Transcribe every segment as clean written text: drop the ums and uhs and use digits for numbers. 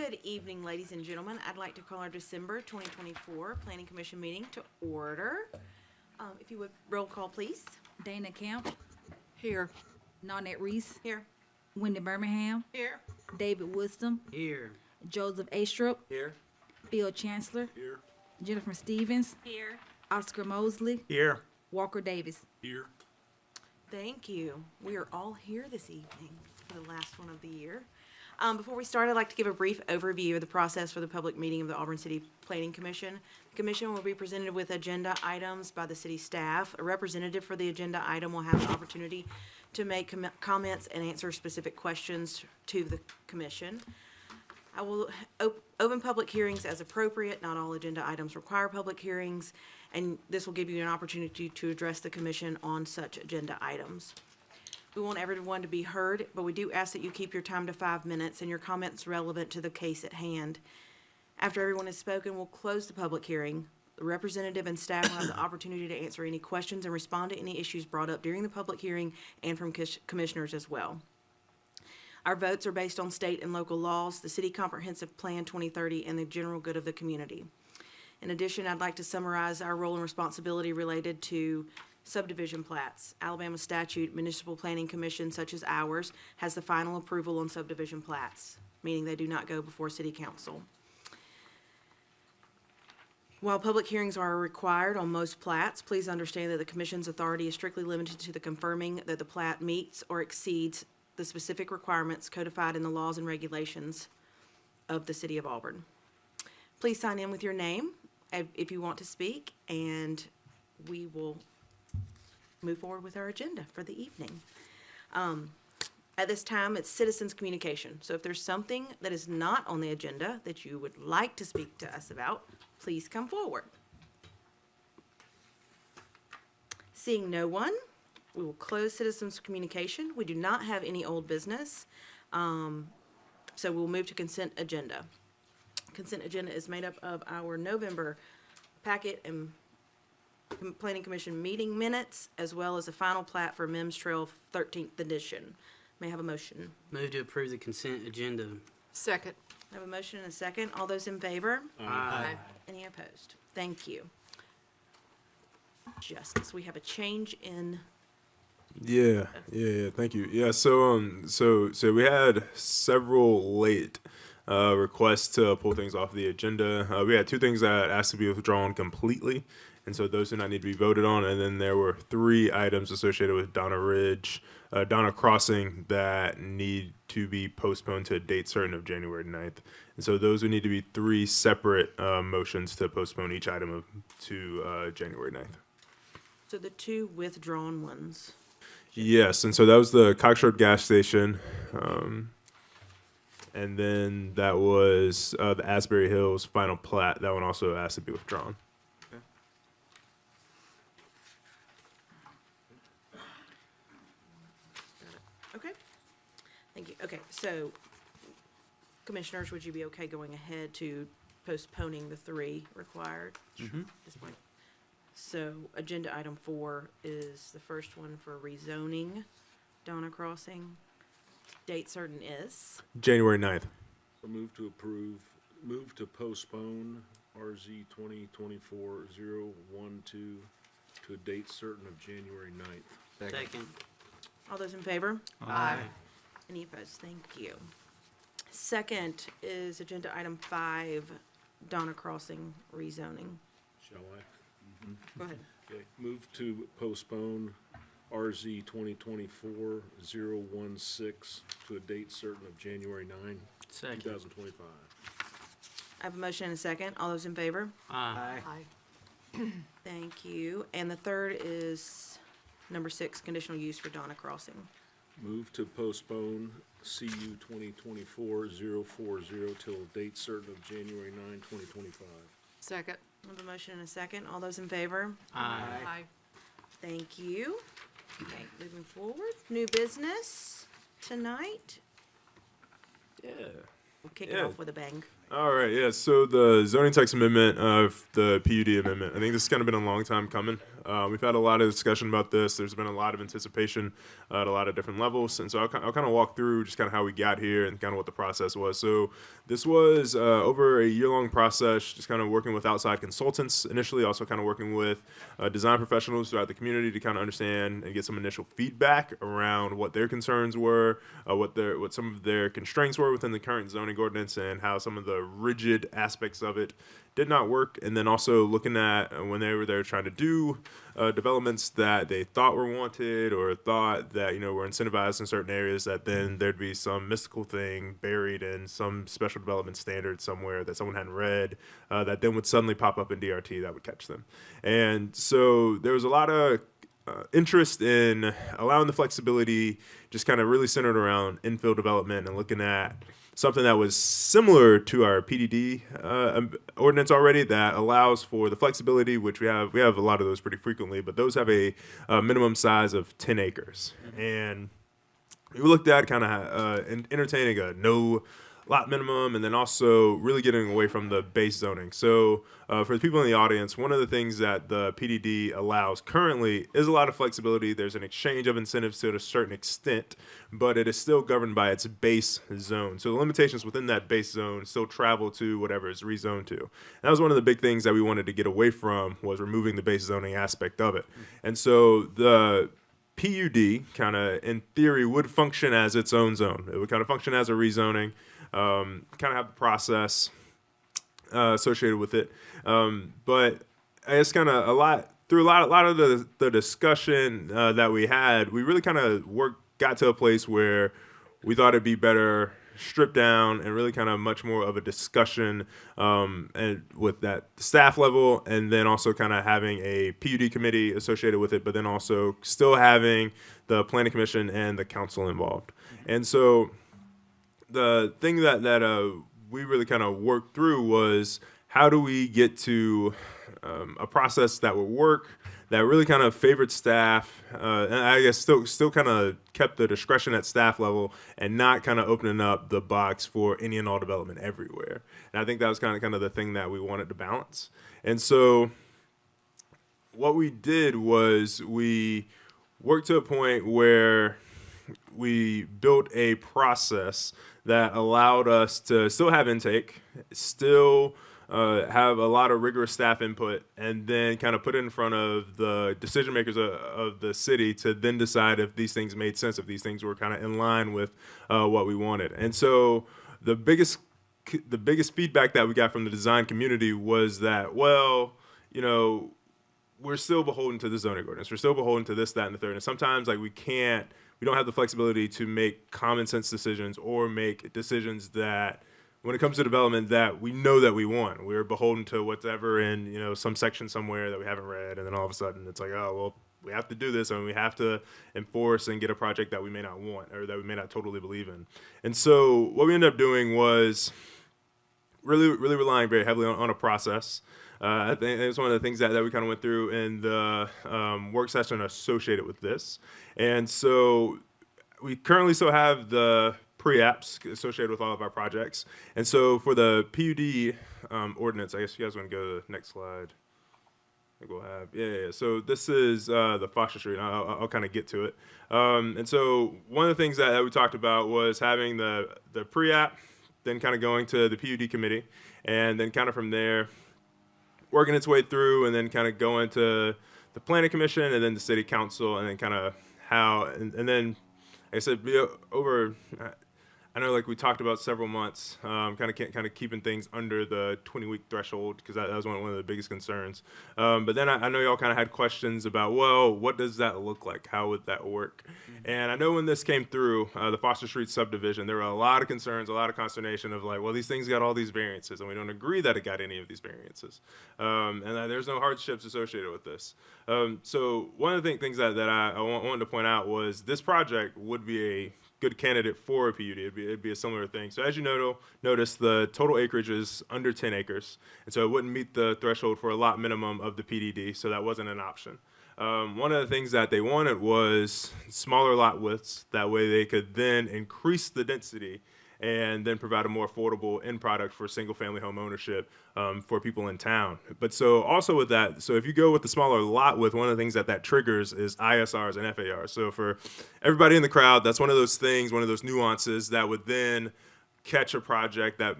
Good evening, ladies and gentlemen. I'd like to call our December 2024 Planning Commission meeting to order. If you would, roll call, please. Dana Camp, Here. Nanette Reese, Here. Wendy Birmingham, Here. David Wisdom, Here. Joseph Astrup, Here. Bill Chancellor, Here. Jennifer Stevens, Here. Oscar Mosley, Here. Walker Davis. Here. Thank you. We are all here this evening for the last one of the year. Before we start, I'd like to give a brief overview of the process for the public meeting of the Auburn City Planning Commission. The commission will be presented with agenda items by the city staff. A representative for the agenda item will have the opportunity to make comments and answer specific questions to the commission. I will open public hearings as appropriate. Not all agenda items require public hearings, and this will give you an opportunity to address the commission on such agenda items. We want everyone to be heard, but we do ask that you keep your time to 5 minutes and your comments relevant to the case at hand. After everyone has spoken, we'll close the public hearing. The representative and staff will have the opportunity to answer any questions and respond to any issues brought up during the public hearing and from commissioners as well. Our votes are based on state and local laws, the City Comprehensive Plan 2030, and the general good of the community. In addition, I'd like to summarize our role and responsibility related to subdivision plats. Alabama statute, municipal planning commission such as ours has the final approval on subdivision plats, meaning they do not go before city council. While public hearings are required on most plats, please understand that the commission's authority is strictly limited to the confirming that the plat meets or exceeds the specific requirements codified in the laws and regulations of the city of Auburn. Please sign in with your name if you want to speak, and we will move forward with our agenda for the evening. At this time, it's citizens' communication. So if there's something that is not on the agenda that you would like to speak to us about, please come forward. Seeing no one, we will close citizens' communication. We do not have any old business, so we'll move to consent agenda. Consent agenda is made up of our November packet and Planning Commission meeting minutes, as well as a final plat for Mims Trail 13th edition. May I have a motion? Move to approve the consent agenda. Second. I have a motion and a second. All those in favor? Aye. Any opposed? Thank you. Justice, we have a change in, Yeah, thank you. Yeah, so we had several late requests to pull things off the agenda. We had two things that asked to be withdrawn completely, and so those do not need to be voted on. And then there were 3 items associated with Donna Crossing that need to be postponed to a date certain of January 9th. And so those would need to be 3 separate motions to postpone each item to January 9th. so the 2 withdrawn ones. Yes, and so that was the Cox Road gas station. And then that was the Asbury Hills final plat. That one also asked to be withdrawn. Okay. Thank you. Okay, so commissioners, would you be okay going ahead to postponing the 3 required at this point? So agenda item 4 is the first one for rezoning Donna Crossing. Date certain is, January 9th. So move to postpone RZ 2024-012 to a date certain of January 9th. Second. all those in favor? Aye. Any opposed? Thank you. Second is agenda item 5, Donna Crossing rezoning. Shall I? Go ahead. Okay. Move to postpone RZ 2024-016 to a date certain of January 9, Second. 2025. I have a motion and a second. All those in favor? Aye. Thank you. And the third is number 6, conditional use for Donna Crossing. Move to postpone CU 2024-040 till a date certain of January 9, 2025. Second. I have a motion and a second. All those in favor? Aye. Aye. Thank you. Okay, moving forward. New business tonight. Yeah. We'll kick it Yeah. off with a bang. All right, yeah, so the zoning text amendment of the PUD amendment, I think this has kind of been a long time coming. We've had a lot of discussion about this. There's been a lot of anticipation at a lot of different levels. And so I'll kind of walk through just kind of how we got here and kind of what the process was. So this was over a year-long process, just kind of working with outside consultants initially, also kind of working with design professionals throughout the community to kind of understand and get some initial feedback around what their concerns were, what some of their constraints were within the current zoning ordinance, and how some of the rigid aspects of it did not work. And then also looking at when they were there trying to do developments that they thought were wanted or thought that, were incentivized in certain areas, that then there'd be some mystical thing buried in some special development standard somewhere that someone hadn't read, that then would suddenly pop up in DRT that would catch them. And so there was a lot of interest in allowing the flexibility, just kind of really centered around infill development and looking at something that was similar to our PDD ordinance already, that allows for the flexibility, which we have a lot of those pretty frequently, but those have a minimum size of 10 acres. And we looked at kind of entertaining a no lot minimum, and then also really getting away from the base zoning. So for the people in the audience, one of the things that the PDD allows currently is a lot of flexibility. There's an exchange of incentives to a certain extent, but it is still governed by its base zone. So the limitations within that base zone still travel to whatever it's rezoned to. And that was one of the big things that we wanted to get away from, was removing the base zoning aspect of it. And so the PUD kind of, in theory, would function as its own zone. It would kind of function as a rezoning, kind of have the process associated with it. But I guess kind of through a lot of the discussion that we had, we really kind of got to a place where we thought it'd be better stripped down and really kind of much more of a discussion and with that staff level, and then also kind of having a PUD committee associated with it, but then also still having the planning commission and the council involved. And so the thing that we really kind of worked through was, how do we get to a process that would work, that really kind of favored staff, and I guess still kind of kept the discretion at staff level, and not kind of opening up the box for any and all development everywhere. And I think that was kind of the thing that we wanted to balance. And so what we did was we worked to a point where we built a process that allowed us to still have intake, still have a lot of rigorous staff input, and then kind of put it in front of the decision makers of the city to then decide if these things made sense, if these things were kind of in line with what we wanted. And so the biggest feedback that we got from the design community was that, well, we're still beholden to the zoning ordinance. We're still beholden to this, that, and the third. And sometimes we don't have the flexibility to make common sense decisions, or make decisions that, when it comes to development, that we know that we want. We're beholden to whatever in, some section somewhere that we haven't read. And then all of a sudden it's like, oh, well, we have to do this, and we have to enforce and get a project that we may not want, or that we may not totally believe in. And so what we ended up doing was really, really relying very heavily on a process. I think it's one of the things that we kind of went through in the work session associated with this. And so we currently still have the pre-apps associated with all of our projects. And so for the PUD ordinance, I guess you guys want to go to the next slide. I think we'll have, yeah. So this is the Foster Street. I'll kind of get to it. And so one of the things that we talked about was having the pre-app, then kind of going to the PUD committee, and then kind of from there working its way through, and then kind of going to the planning commission, and then the city council, and then kind of how, and then, like I said, over, I know we talked about several months, kind of keeping things under the 20-week threshold, because that was one of the biggest concerns. But then I know y'all kind of had questions about, well, what does that look like? How would that work? Mm-hmm. And I know when this came through, the Foster Street subdivision, there were a lot of concerns, a lot of consternation of well, these things got all these variances, and we don't agree that it got any of these variances. And there's no hardships associated with this. So one of the things that I wanted to point out was, this project would be a good candidate for a PUD. It'd be a similar thing. So as you notice the total acreage is under 10 acres. And so it wouldn't meet the threshold for a lot minimum of the PDD. So that wasn't an option. One of the things that they wanted was smaller lot widths. That way they could then increase the density and then provide a more affordable end product for single-family home ownership for people in town. But so also with that, so if you go with the smaller lot width, one of the things that triggers is ISRs and FARs. So for everybody in the crowd, that's one of those things, one of those nuances that would then catch a project that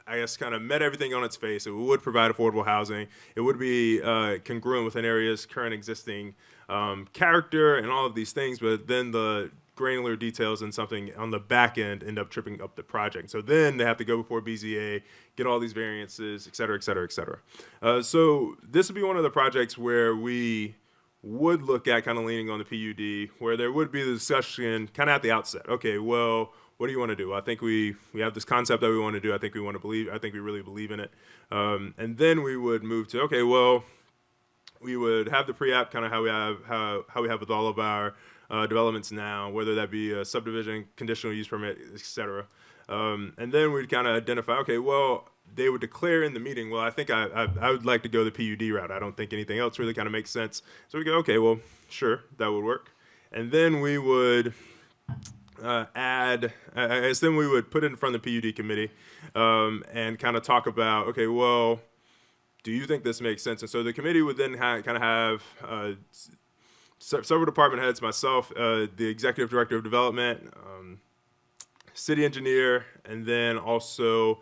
I guess kind of met everything on its face. It would provide affordable housing. It would be congruent with an area's current existing character and all of these things, but then the granular details and something on the back end end up tripping up the project. So then they have to go before BZA, get all these variances, et cetera, et cetera, et cetera. So this would be one of the projects where we would look at kind of leaning on the PUD, where there would be the discussion kind of at the outset. Okay, well, what do you want to do? I think we have this concept that we want to do. I think we really believe in it. And then we would move to, okay, well, we would have the pre-app kind of how we have with all of our developments now, whether that be a subdivision, conditional use permit, et cetera. And then we'd kind of identify, okay, well, they would declare in the meeting, well, I think I would like to go the PUD route. I don't think anything else really kind of makes sense. So we go, okay, well, sure, that would work. And then we would then we would put it in front of the PUD committee and kind of talk about, okay, well, do you think this makes sense? And so the committee would then kind of have several department heads, myself, the executive director of development, city engineer, and then also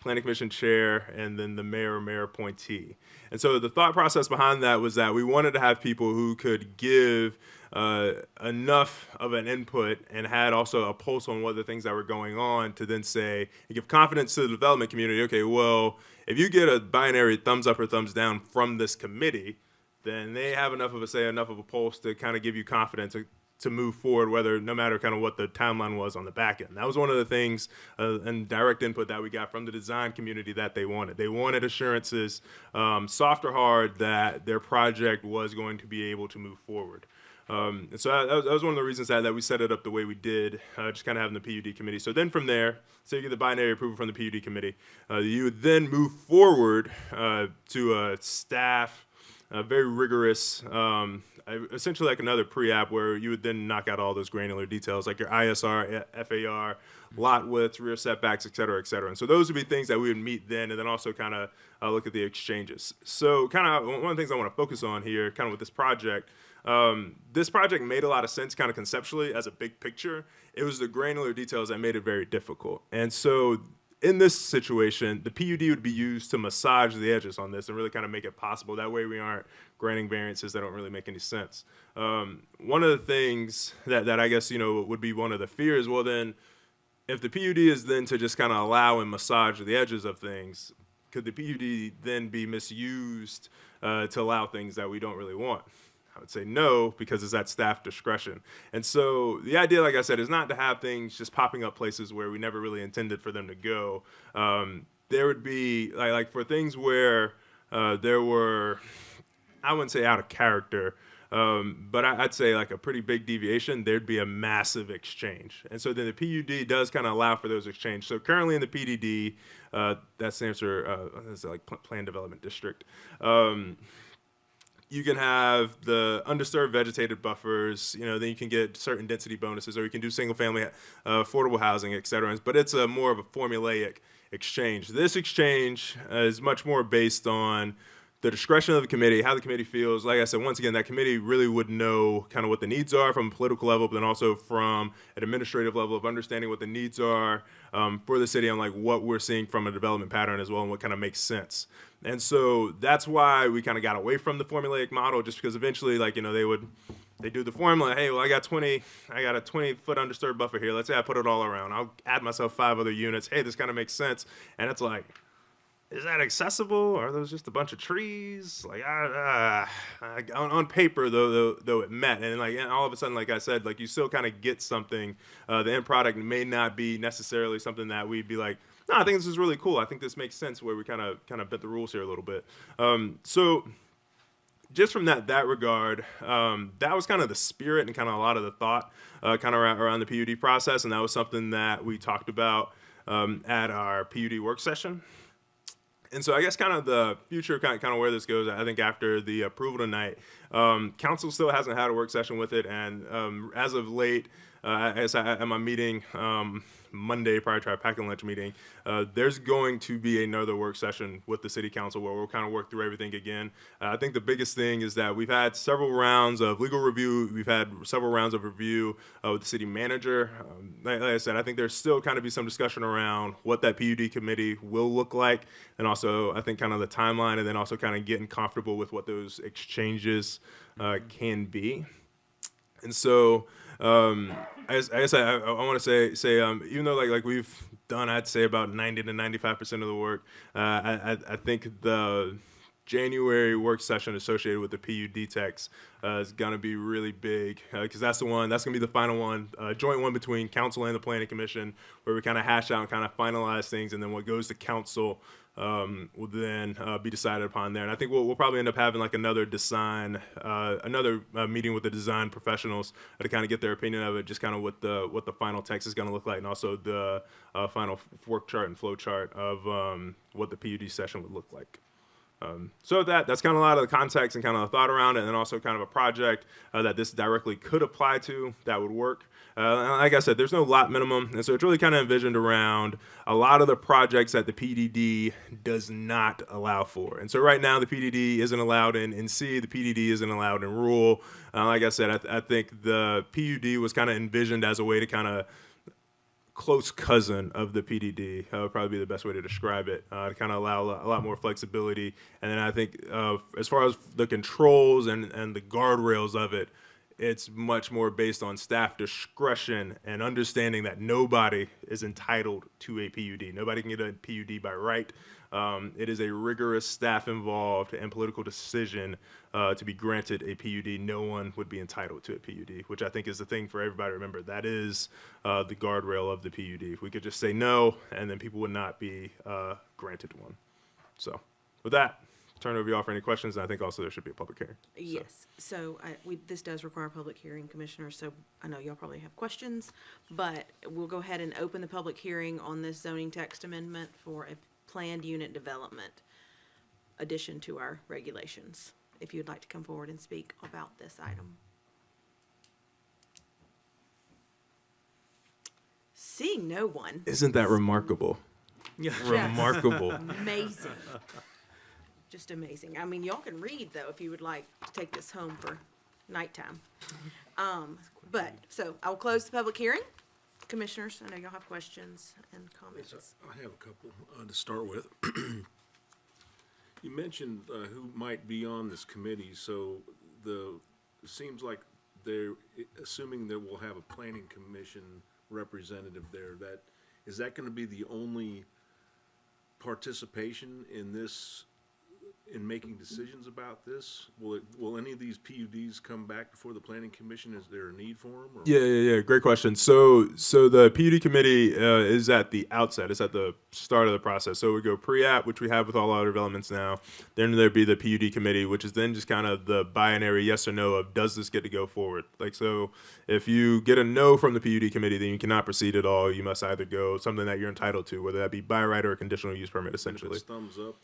planning commission chair, and then the mayor or mayor appointee. And so the thought process behind that was that we wanted to have people who could give enough of an input and had also a pulse on what the things that were going on to then say, and give confidence to the development community, okay, well, if you get a binary thumbs up or thumbs down from this committee, then they have enough of a say, enough of a pulse to kind of give you confidence to move forward, whether no matter kind of what the timeline was on the back end. That was one of the things and direct input that we got from the design community that they wanted. They wanted assurances, soft or hard, that their project was going to be able to move forward. And so that was one of the reasons that we set it up the way we did, just kind of having the PUD committee. So then from there, so you get the binary approval from the PUD committee, you would then move forward to a staff, very rigorous, essentially like another pre-app where you would then knock out all those granular details like your ISR, FAR, lot widths, rear setbacks, et cetera, et cetera. And so those would be things that we would meet then, and then also kind of look at the exchanges. So kind of one of the things I want to focus on here kind of with this project made a lot of sense kind of conceptually as a big picture. It was the granular details that made it very difficult. And so in this situation, the PUD would be used to massage the edges on this and really kind of make it possible. That way we aren't granting variances that don't really make any sense. One of the things that I guess, would be one of the fears, well then, if the PUD is then to just kind of allow and massage the edges of things, could the PUD then be misused to allow things that we don't really want? I would say no, because it's at staff discretion. And so the idea, like I said, is not to have things just popping up places where we never really intended for them to go. There would be, like for things where there were, I wouldn't say out of character, but I'd say like a pretty big deviation, there'd be a massive exchange. And so then the PUD does kind of allow for those exchanges. So currently in the PDD, that stands for Plan Development District, you can have the undisturbed vegetated buffers, then you can get certain density bonuses, or you can do single family affordable housing, et cetera. But it's more of a formulaic exchange. This exchange is much more based on the discretion of the committee, how the committee feels. Like I said, once again, that committee really would know kind of what the needs are from a political level, but then also from an administrative level of understanding what the needs are for the city and like what we're seeing from a development pattern as well and what kind of makes sense. And so that's why we kind of got away from the formulaic model, just because eventually, they do the formula. Hey, well, I got a 20-foot undisturbed buffer here. Let's say I put it all around. I'll add myself 5 other units. Hey, this kind of makes sense. And it's like, is that accessible? Are those just a bunch of trees? On paper, though it met, and all of a sudden, like I said, you still kind of get something. The end product may not be necessarily something that we'd be like, no, I think this is really cool. I think this makes sense where we kind of bent the rules here a little bit. So just from that regard, that was kind of the spirit and kind of a lot of the thought kind of around the PUD process, and that was something that we talked about at our PUD work session. And so I guess kind of the future, kind of where this goes, I think after the approval tonight, council still hasn't had a work session with it, and as of late, at my meeting Monday prior to our packing lunch meeting, there's going to be another work session with the city council where we'll kind of work through everything again. I think the biggest thing is that we've had several rounds of legal review. We've had several rounds of review with the city manager. Like I said, I think there's still kind of be some discussion around what that PUD committee will look like, and also I think kind of the timeline, and then also kind of getting comfortable with what those exchanges can be. And so, I guess I want to say even though like we've done, I'd say about 90 to 95% of the work. I think the January work session associated with the PUD text is gonna be really big because that's gonna be the final one, joint one between council and the planning commission, where we kind of hash out and kind of finalize things, and then what goes to council will then be decided upon there. And I think we'll probably end up having like another meeting with the design professionals to kind of get their opinion of it, just kind of what the final text is going to look like, and also the final work chart and flow chart of what the PUD session would look like. So that's kind of a lot of the context and kind of the thought around it, and then also kind of a project that this directly could apply to that would work. Like I said, there's no lot minimum, and so it's really kind of envisioned around a lot of the projects that the PDD does not allow for. And so right now the PDD isn't allowed in C, the PDD isn't allowed in rural. Like I said, I think the PUD was kind of envisioned as a way to kind of close cousin of the PDD. Would probably be the best way to describe it, to kind of allow a lot more flexibility. And then I think as far as the controls and the guardrails of it, it's much more based on staff discretion and understanding that nobody is entitled to a PUD. Nobody can get a PUD by right. It is a rigorous staff involved and political decision to be granted a PUD. No one would be entitled to a PUD, which I think is the thing for everybody to remember. That is the guardrail of the PUD. We could just say no, and then people would not be granted one. So with that, turn it over to y'all for any questions. And I think also there should be a public hearing. Yes, so this does require a public hearing, Commissioners, so I know y'all probably have questions, but we'll go ahead and open the public hearing on this zoning text amendment for a planned unit development addition to our regulations, if you'd like to come forward and speak about this item. Seeing no one. Isn't that remarkable? Remarkable. Amazing. Just amazing. I mean, y'all can read, though, if you would like to take this home for nighttime. So I'll close the public hearing. Commissioners, I know y'all have questions and comments. I have a couple to start with. You mentioned who might be on this committee, so it seems like they're assuming that we'll have a planning commission representative there. Is that going to be the only participation in this, in making decisions about this? Will any of these PUDs come back before the planning commission? Is there a need for them? Yeah. Great question. So the PUD committee is at the outset. It's at the start of the process. So we go pre-app, which we have with all our developments now. Then there'd be the PUD committee, which is then just kind of the binary yes or no of does this get to go forward? Like, so if you get a no from the PUD committee, then you cannot proceed at all. You must either go something that you're entitled to, whether that be by right or a conditional use permit, essentially. If it's thumbs up.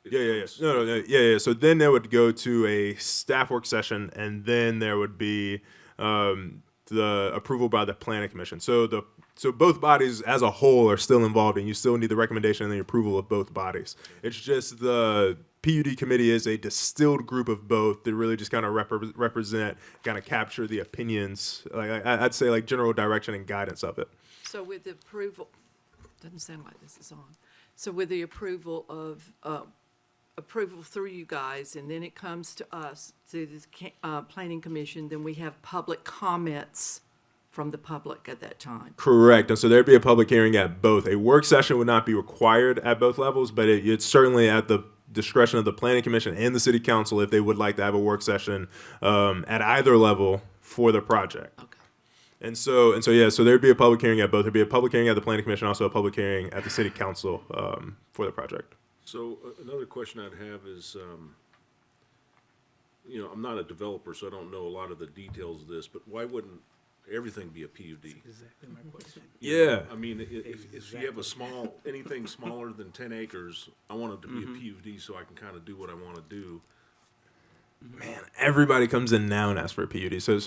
Yeah. No. So then they would go to a staff work session, and then there would be the approval by the planning commission. So both bodies as a whole are still involved, and you still need the recommendation and the approval of both bodies. It's just the PUD committee is a distilled group of both that really just kind of represent, kind of capture the opinions, like I'd say like general direction and guidance of it. So with the approval, doesn't sound like this is on. So with the approval of, approval through you guys, and then it comes to us, to the planning commission, then we have public comments from the public at that time. Correct. And so there'd be a public hearing at both. A work session would not be required at both levels, but it's certainly at the discretion of the planning commission and the city council if they would like to have a work session at either level for the project. Okay. And so there'd be a public hearing at both. There'd be a public hearing at the planning commission, also a public hearing at the city council for the project. So another question I'd have is, I'm not a developer, so I don't know a lot of the details of this, but why wouldn't everything be a PUD? Exactly my question. Yeah. I mean, if you have anything smaller than 10 acres, I want it to be a PUD so I can kind of do what I want to do. man, everybody comes in now and asks for a PUD. So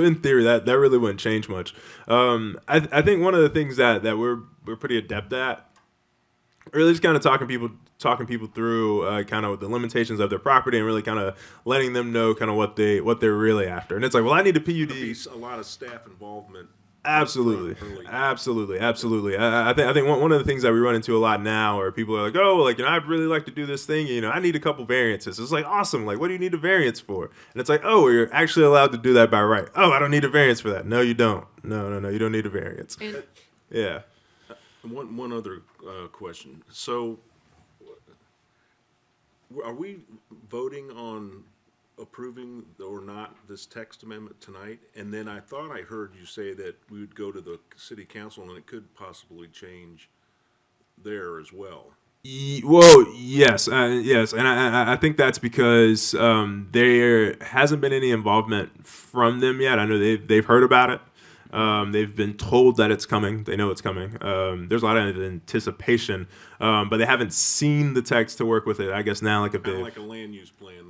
in theory, that really wouldn't change much. I think one of the things that we're pretty adept at, really just kind of talking people through kind of the limitations of their property and really kind of letting them know kind of what they're really after. And it's like, well, I need a PUD. Be a lot of staff involvement. Absolutely, Early. absolutely. I think one of the things that we run into a lot now are people are like, oh, like, I'd really like to do this thing. I need a couple variances. It's like, awesome. Like, what do you need a variance for? And it's like, oh, well, you're actually allowed to do that by right. Oh, I don't need a variance for that. No, you don't. No, you don't need a variance. And Yeah. One other question. So, are we voting on approving or not this text amendment tonight? And then I thought I heard you say that we would go to the city council and it could possibly change there as well. Well, yes, and I think that's because there hasn't been any involvement from them yet. I know they've heard about it. They've been told that it's coming. They know it's coming. There's a lot of anticipation, but they haven't seen the text to work with it. I guess now, like a Kind bit. of like a land use plan.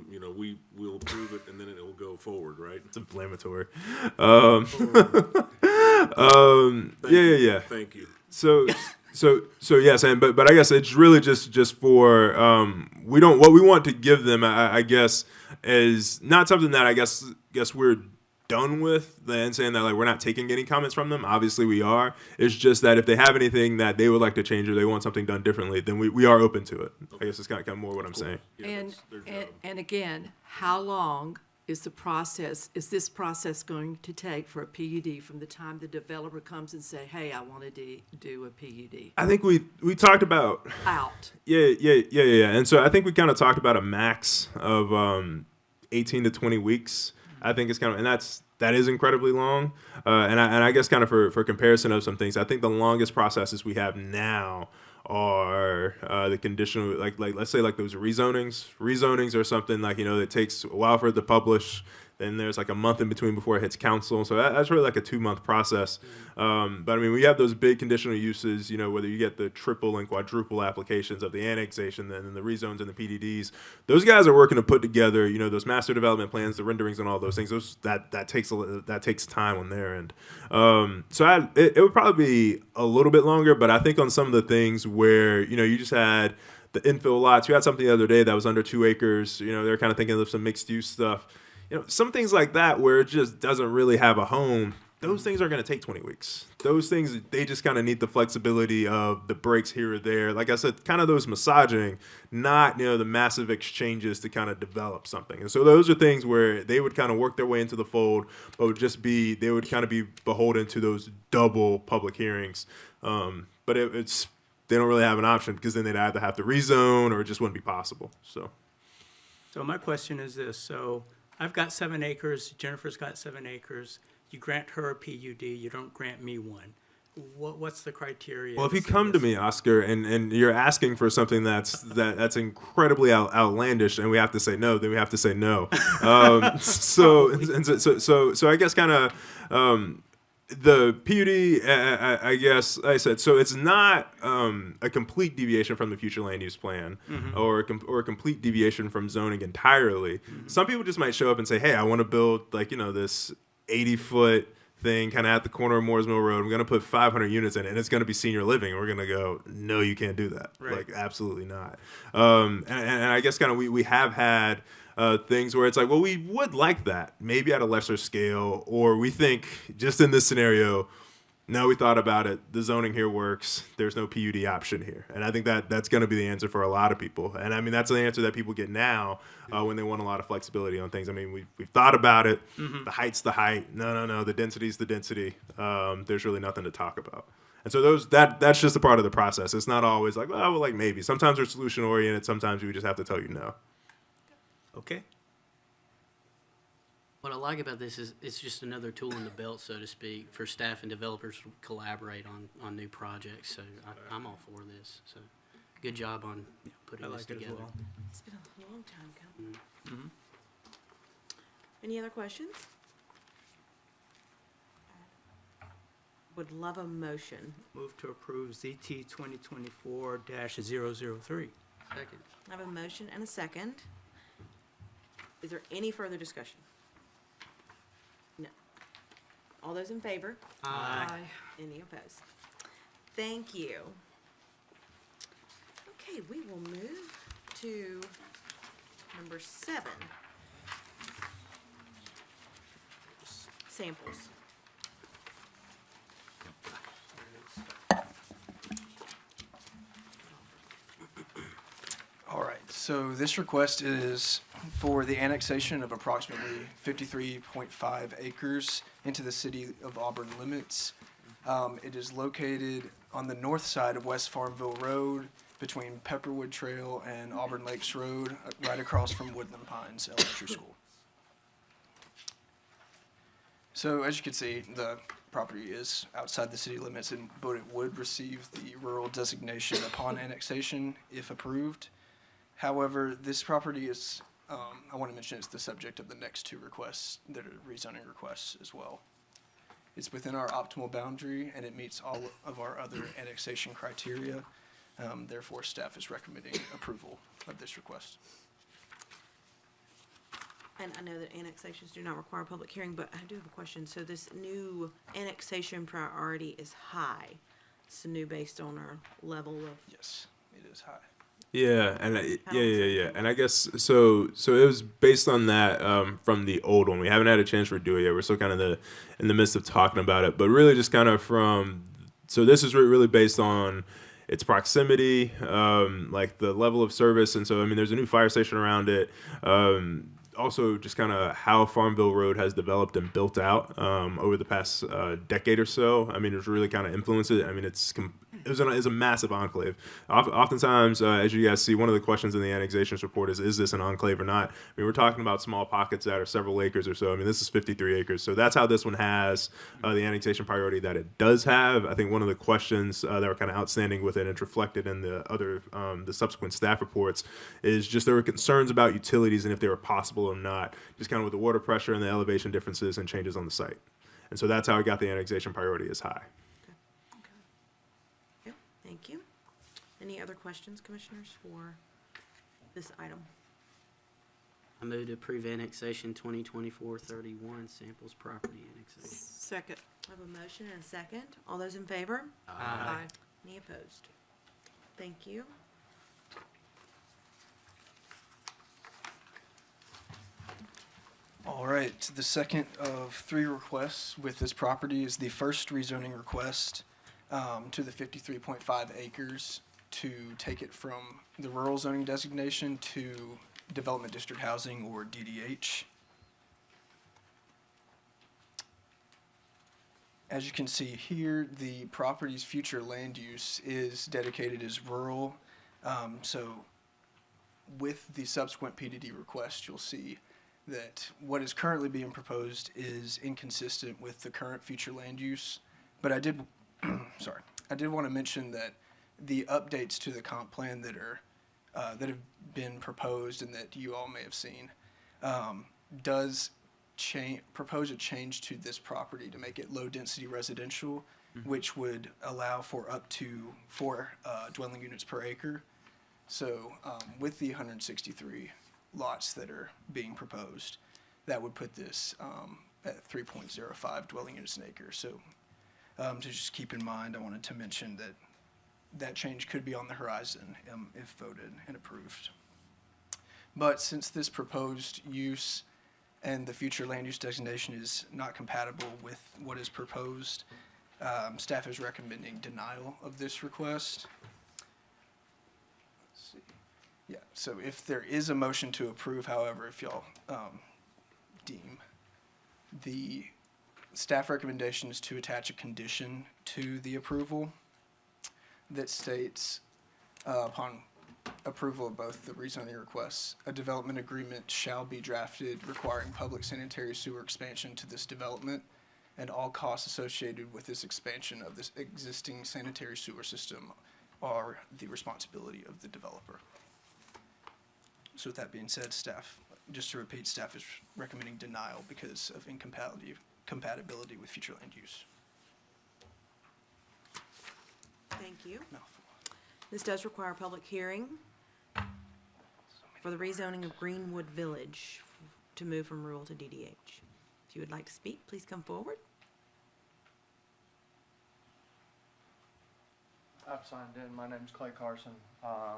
We'll approve it and then it'll go forward, right? It's inflammatory. Yeah. Thank you. So yes, and but I guess it's really just for what we want to give them. I guess is not something that I guess we're done with and saying that like we're not taking any comments from them. Obviously we are. It's just that if they have anything that they would like to change or they want something done differently, then we are open to it. I guess it's kind of more what I'm saying. Yeah, And, that's their and, job. and again, how long is this process going to take for a PUD from the time the developer comes and say, hey, I want to do a PUD? I think we talked about Out. Yeah. And so I think we kind of talked about a max of 18 to 20 weeks. I think it's kind of, and that is incredibly long. And I guess kind of for comparison of some things, I think the longest processes we have now are the conditional, like let's say like those rezonings. Rezonings are something like, that takes a while for it to publish. Then there's like a month in between before it hits council. So that's really like a 2-month process. But I mean, we have those big conditional uses, whether you get the triple and quadruple applications of the annexation, then the rezones and the PDDs. Those guys are working to put together, those master development plans, the renderings and all those things. That takes time on their end. So it would probably be a little bit longer, but I think on some of the things where, you just had the infill lots, you had something the other day that was under 2 acres, they're kind of thinking of some mixed use stuff. Some things like that where it just doesn't really have a home, those things are going to take 20 weeks. Those things, they just kind of need the flexibility of the breaks here or there. Like I said, kind of those massaging, not, the massive exchanges to kind of develop something. And so those are things where they would kind of work their way into the fold, but they would kind of be beholden to those double public hearings. But they don't really have an option because then they'd either have to rezone or it just wouldn't be possible. So my question is this. So I've got 7 acres. Jennifer's got 7 acres. You grant her a PUD. You don't grant me one. What's the criteria? Well, if you come to me, Oscar, and you're asking for something that's incredibly outlandish, and we have to say no, then we have to say no. So I guess kind of the PUD, I guess, like I said, so it's not a complete deviation from the future land use plan or a complete deviation from zoning entirely. Some people just might show up and say, hey, I want to build this 80-foot thing kind of at the corner of Moore's Mill Road. I'm going to put 500 units in it, and it's going to be senior living. And we're going to go, no, you can't do that. Right. Like, absolutely not. And I guess kind of we have had things where it's like, well, we would like that, maybe at a lesser scale, or we think just in this scenario, no, we thought about it. The zoning here works. There's no PUD option here. And I think that's going to be the answer for a lot of people. And I mean, that's the answer that people get now when they want a lot of flexibility on things. I mean, we've thought about it. The height's the height. No. The density's the density. There's really nothing to talk about. And so that's just a part of the process. It's not always like, well, like maybe. Sometimes we're solution oriented. Sometimes we just have to tell you no. Okay. What I like about this is it's just another tool in the belt, so to speak, for staff and developers to collaborate on new projects. So I'm all for this. So good job on putting I this like it as together. well. It's been a long time coming. Any other questions? Would love a motion. Move to approve ZT 2024-003. Second. I have a motion and a second. Is there any further discussion? No. All those in favor? Aye. Any opposed? Thank you. Okay, we will move to number 7. Samples. All right, so this request is for the annexation of approximately 53.5 acres into the city of Auburn limits. It is located on the north side of West Farmville Road between Pepperwood Trail and Auburn Lakes Road, right across from Woodland Pines Elementary School. So as you can see, the property is outside the city limits, but it would receive the rural designation upon annexation if approved. However, this property is, I want to mention it's the subject of the next 2 requests that are rezoning requests as well. It's within our optimal boundary and it meets all of our other annexation criteria. Therefore, staff is recommending approval of this request. And I know that annexations do not require a public hearing, but I do have a question. So this new annexation priority is high. It's new based on our level of, Yes, it is high. Yeah, and How yeah, is yeah, it? yeah, and I guess so. So it was based on that from the old one. We haven't had a chance to do it yet. We're still kind of in the midst of talking about it, but really just kind of from. So this is really based on its proximity, like the level of service, and so I mean, there's a new fire station around it. Also, just kind of how Farmville Road has developed and built out over the past decade or so. I mean, it's really kind of influenced it. I mean, it's a massive enclave. Oftentimes, as you guys see, one of the questions in the annexation report is this an enclave or not? I mean, we're talking about small pockets that are several acres or so. I mean, this is 53 acres. So that's how this one has the annexation priority that it does have. I think one of the questions that were kind of outstanding with it, and it's reflected in the other, the subsequent staff reports, is just there were concerns about utilities and if they were possible or not, just kind of with the water pressure and the elevation differences and changes on the site. And so that's how it got the annexation priority as high. yeah, thank you. Any other questions, commissioners, for this item? I move to approve annexation 2024-31, samples property annexation. Second. I have a motion and a second. All those in favor? Aye. Any opposed? Thank you. All right, the second of 3 requests with this property is the first rezoning request to the 53.5 acres to take it from the rural zoning designation to development district housing, or DDH. As you can see here, the property's future land use is dedicated as rural. So with the subsequent PDD request, you'll see that what is currently being proposed is inconsistent with the current future land use. But I did, I did want to mention that the updates to the comp plan that are that have been proposed and that you all may have seen does propose a change to this property to make it low density residential, which would allow for up to 4 dwelling units per acre. So with the 163 lots that are being proposed, that would put this at 3.05 dwelling units an acre. So to just keep in mind, I wanted to mention that that change could be on the horizon if voted and approved. But since this proposed use and the future land use designation is not compatible with what is proposed, staff is recommending denial of this request. Let's see. Yeah, so if there is a motion to approve, however, if y'all deem, the staff recommendation is to attach a condition to the approval that states, upon approval of both the rezoning requests, a development agreement shall be drafted requiring public sanitary sewer expansion to this development, and all costs associated with this expansion of this existing sanitary sewer system are the responsibility of the developer. So with that being said, staff, just to repeat, staff is recommending denial because of incompatibility with future land use. Thank you. Mouthful. This does require a public hearing for the rezoning of Greenwood Village to move from rural to DDH. If you would like to speak, please come forward. I've signed in. My name's Clay Carson. I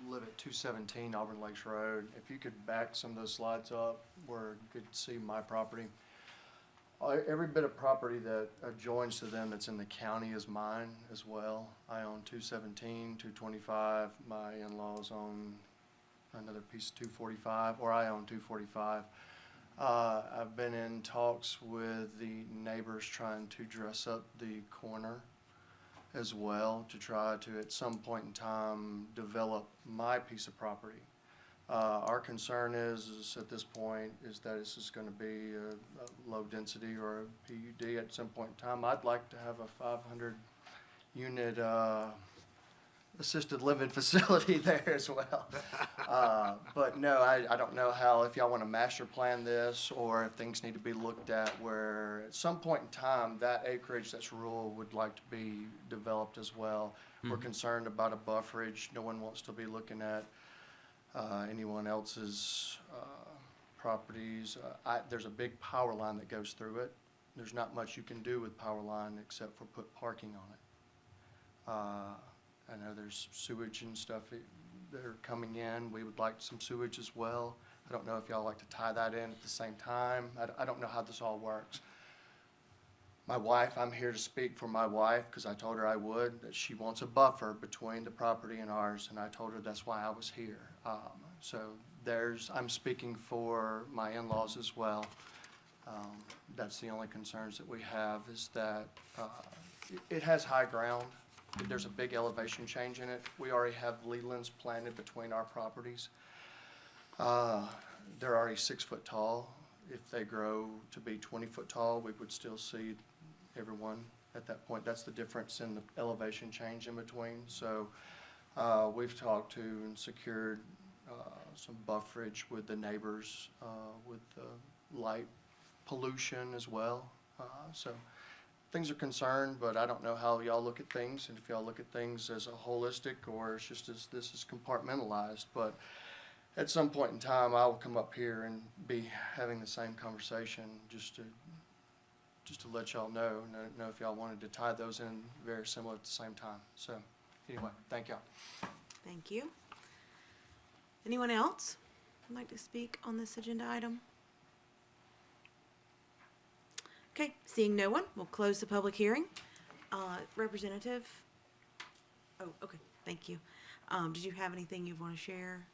live at 217 Auburn Lakes Road. If you could back some of those slides up where you could see my property. Every bit of property that adjoins to them that's in the county is mine as well. I own 217, 225. My in-laws own another piece of 245, or I own 245. I've been in talks with the neighbors trying to dress up the corner as well to try to, at some point in time, develop my piece of property. Our concern is at this point is that this is going to be a low density or a PUD at some point in time. I'd like to have a 500 unit assisted living facility there as well. But no, I don't know how, if y'all want to master plan this or if things need to be looked at where at some point in time that acreage that's rural would like to be developed as well. We're concerned about a bufferage. No one wants to be looking at anyone else's properties. There's a big power line that goes through it. There's not much you can do with power line except for put parking on it. I know there's sewage and stuff that are coming in. We would like some sewage as well. I don't know if y'all like to tie that in at the same time. I don't know how this all works. My wife, I'm here to speak for my wife because I told her I would, that she wants a buffer between the property and ours, and I told her that's why I was here. So I'm speaking for my in-laws as well. That's the only concerns that we have is that it has high ground. There's a big elevation change in it. We already have lealands planted between our properties. They're already 6 foot tall. If they grow to be 20 foot tall, we would still see everyone at that point. That's the difference in the elevation change in between. So we've talked to and secured some bufferage with the neighbors with light pollution as well. So things are concerned, but I don't know how y'all look at things and if y'all look at things as a holistic or it's just as this is compartmentalized. But at some point in time, I will come up here and be having the same conversation just to let y'all know. And I don't know if y'all wanted to tie those in very similar at the same time. So anyway, thank y'all. Thank you. Anyone else would like to speak on this agenda item? Okay, seeing no one, we'll close the public hearing. Representative? Oh, okay, thank you. Did you have anything you want to share?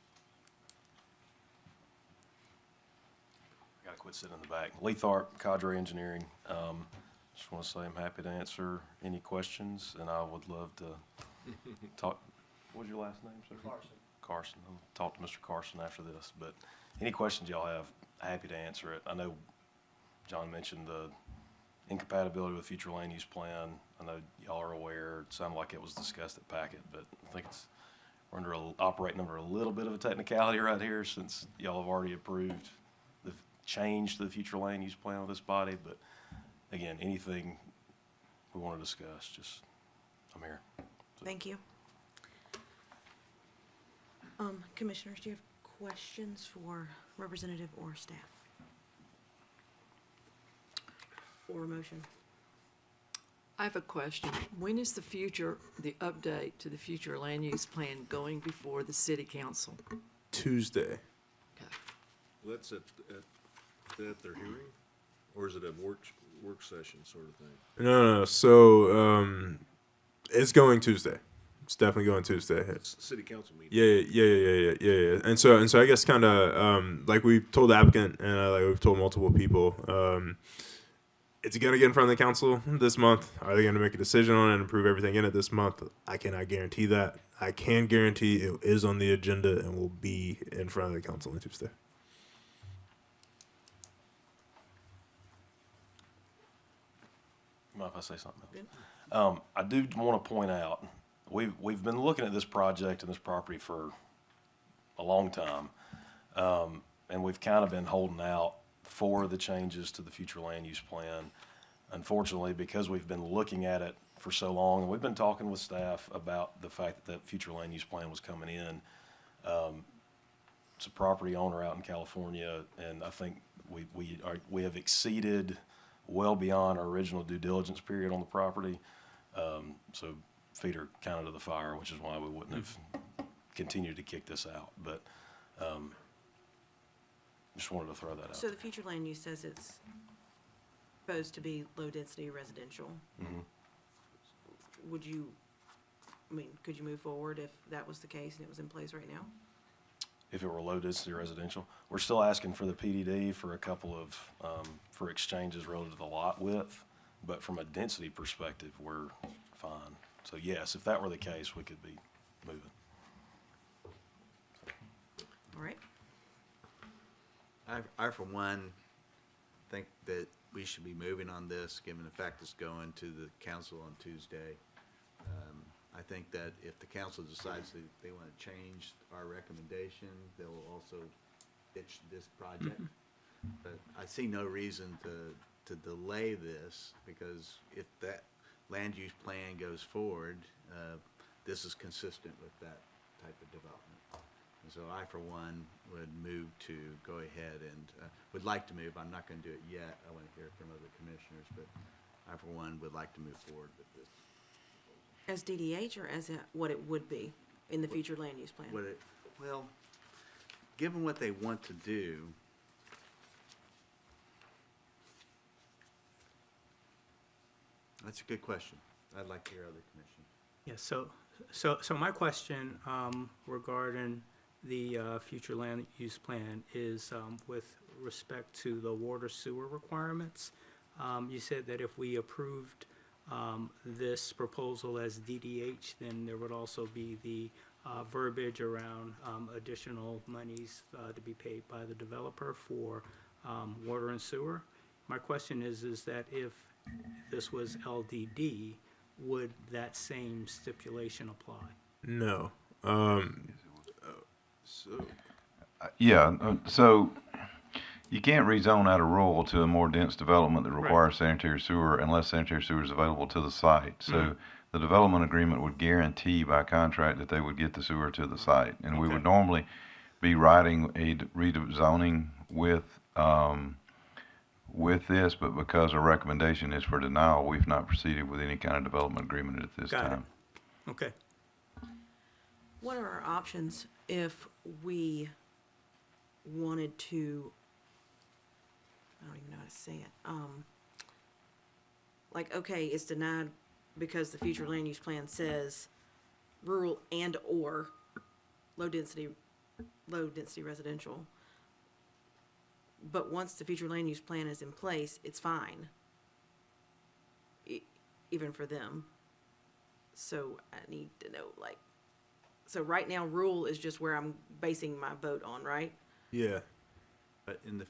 Gotta quit sitting in the back. Lee Tharp, Cadre Engineering. Just want to say I'm happy to answer any questions, and I would love to talk. What was your last name, sir? Carson. Carson. I'll talk to Mr. Carson after this. But any questions y'all have, happy to answer it. I know John mentioned the incompatibility with future land use plan. I know y'all are aware. It sounded like it was discussed at Packet, but I think we're operating under a little bit of a technicality right here since y'all have already approved the change to the future land use plan of this body. But again, anything we want to discuss, just I'm here. Thank you. Commissioners, do you have questions for representative or staff? Or a motion? I have a question. When is the update to the future land use plan going before the city council? Tuesday. Okay. Well, that's at their hearing, or is it a work session sort of thing? No. So it's going Tuesday. It's definitely going Tuesday. It's a city council meeting. Yeah. And so I guess kind of like we've told the applicant and like we've told multiple people, it's gonna get in front of the council this month. Are they gonna make a decision on it and approve everything in it this month? I cannot guarantee that. I can guarantee it is on the agenda and will be in front of the council on Tuesday. Mind if I say something else? I do want to point out, we've been looking at this project and this property for a long time. And we've kind of been holding out for the changes to the future land use plan. Unfortunately, because we've been looking at it for so long, and we've been talking with staff about the fact that that future land use plan was coming in, it's a property owner out in California, and I think we have exceeded well beyond our original due diligence period on the property. So feet are kind of to the fire, which is why we wouldn't have continued to kick this out. But just wanted to throw that out. So the future land use says it's supposed to be low-density residential. Would you, could you move forward if that was the case and it was in place right now? If it were low density residential, we're still asking for the PDD for a couple of, for exchanges relative to the lot width, but from a density perspective, we're fine. So yes, if that were the case, we could be moving. All right. I, for one, think that we should be moving on this, given the fact it's going to the council on Tuesday. I think that if the council decides that they want to change our recommendation, they'll also ditch this project. But I see no reason to delay this, because if that land use plan goes forward, this is consistent with that type of development. And so I, for one, would move to go ahead and, would like to move. I'm not going to do it yet. I want to hear from other commissioners, but I, for one, would like to move forward with this. As DDH or as what it would be in the future land use plan? Well, given what they want to do, that's a good question. I'd like to hear other commissioners. Yeah, so my question regarding the future land use plan is with respect to the water sewer requirements. You said that if we approved this proposal as DDH, then there would also be the verbiage around additional monies to be paid by the developer for water and sewer. My question is that if this was LDD, would that same stipulation apply? No. So you can't rezone out of rural to a more dense development that requires sanitary sewer unless sanitary sewer is available to the site. So the development agreement would guarantee by contract that they would get the sewer to the site. And we would normally be writing a rezoning with this, but because our recommendation is for denial, we've not proceeded with any kind of development agreement at this Got it. time. Okay. What are our options if we wanted to, I don't even know how to say it, like, okay, it's denied because the future land use plan says rural and or low density residential. But once the future land use plan is in place, it's fine, even for them. So I need to know, like, so right now, rural is just where I'm basing my vote on, right? Yeah. But in the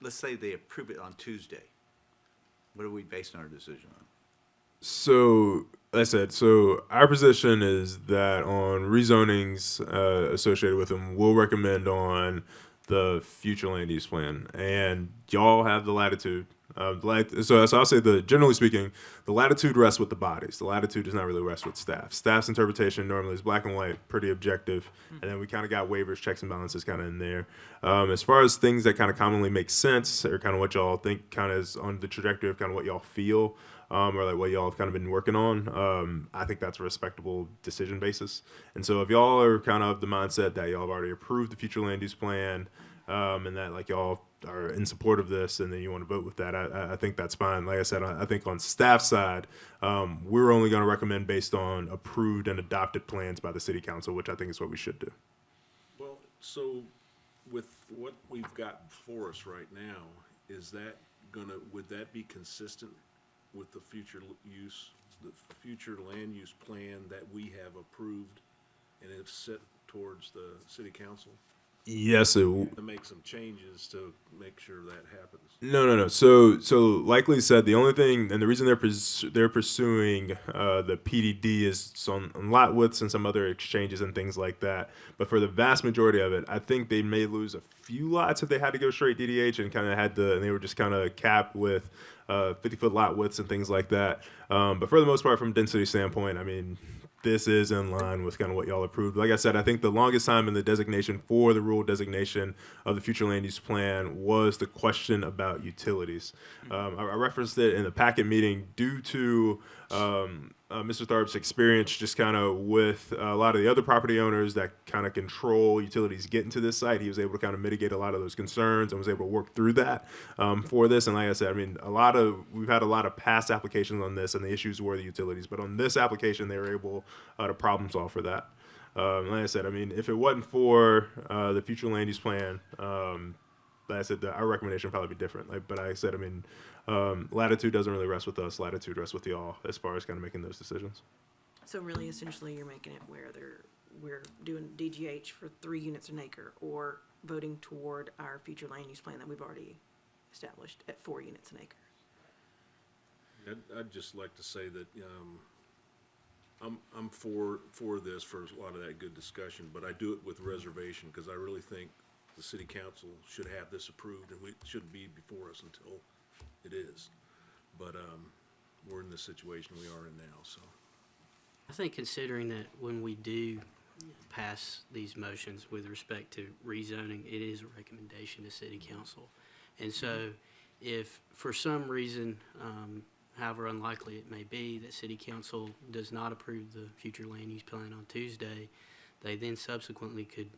let's say they approve it on Tuesday, what are we basing our decision on? So, like I said, so our position is that on rezonings associated with them, we'll recommend on the future land use plan, and y'all have the latitude. So I'll say generally speaking, the latitude rests with the bodies. The latitude does not really rest with staff. Staff's interpretation normally is black and white, pretty objective, and then we kind of got waivers, checks and balances kind of in there. As far as things that kind of commonly make sense, or kind of what y'all think kind of is on the trajectory of kind of what y'all feel, or like what y'all have kind of been working on, I think that's a respectable decision basis. And so if y'all are kind of the mindset that y'all have already approved the future land use plan, and that like y'all are in support of this, and then you want to vote with that, I think that's fine. Like I said, I think on staff side, we're only going to recommend based on approved and adopted plans by the city council, which I think is what we should do. Well, so with what we've got before us right now, would that be consistent with the future land use plan that we have approved and have set towards the city council? Yes, To make some changes to make sure that happens. No. So likely said, the only thing, and the reason they're pursuing the PDD is on lot widths and some other exchanges and things like that. But for the vast majority of it, I think they may lose a few lots if they had to go straight DDH and kind of and they were just kind of capped with 50-foot lot widths and things like that. But for the most part, from a density standpoint, I mean, this is in line with kind of what y'all approved. Like I said, I think the longest time in the designation for the rural designation of the future land use plan was the question about utilities. I referenced it in the packet meeting due to Mr. Tharp's experience just kind of with a lot of the other property owners that kind of control utilities getting to this site. He was able to kind of mitigate a lot of those concerns and was able to work through that for this. And like I said, I mean, we've had a lot of past applications on this, and the issues were the utilities. But on this application, they were able to problem solve for that. Like I said, I mean, if it wasn't for the future land use plan, like I said, our recommendation would probably be different. But like I said, I mean, latitude doesn't really rest with us. Latitude rests with y'all as far as kind of making those decisions. So really, essentially, you're making it where we're doing DGH for 3 units an acre, or voting toward our future land use plan that we've already established at 4 units an acre. I'd just like to say that, I'm for this, for a lot of that good discussion, but I do it with reservation, because I really think the city council should have this approved, and it shouldn't be before us until it is. But, we're in the situation we are in now, so. I think considering that when we do pass these motions with respect to rezoning, it is a recommendation to city council. And so if for some reason, however unlikely it may be, that city council does not approve the future land use plan on Tuesday, they then subsequently could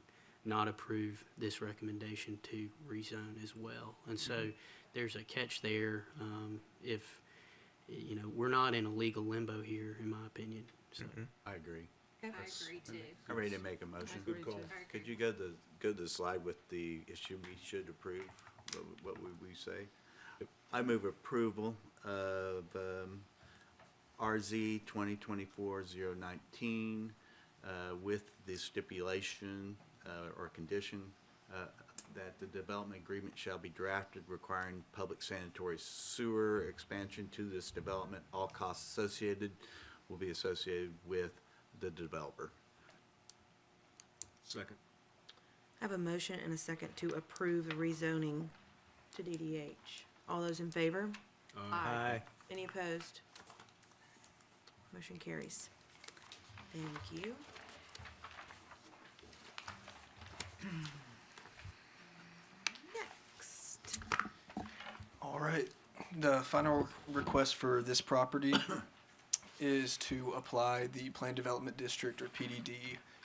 not approve this recommendation to rezone as well. And so there's a catch there. If, we're not in a legal limbo here, in my opinion. So I agree. I agree too. I'm ready to make a motion. Good call. Could you go to the slide with the issue we should approve? What would we say? I move approval of RZ 2024-019 with the stipulation or condition that the development agreement shall be drafted requiring public sanitary sewer expansion to this development. All costs associated will be associated with the developer. Second. I have a motion and a second to approve the rezoning to DDH. All those in favor? Aye. Any opposed? Motion carries. Thank you. Next. All right, the final request for this property is to apply the Planned Development District, or PDD,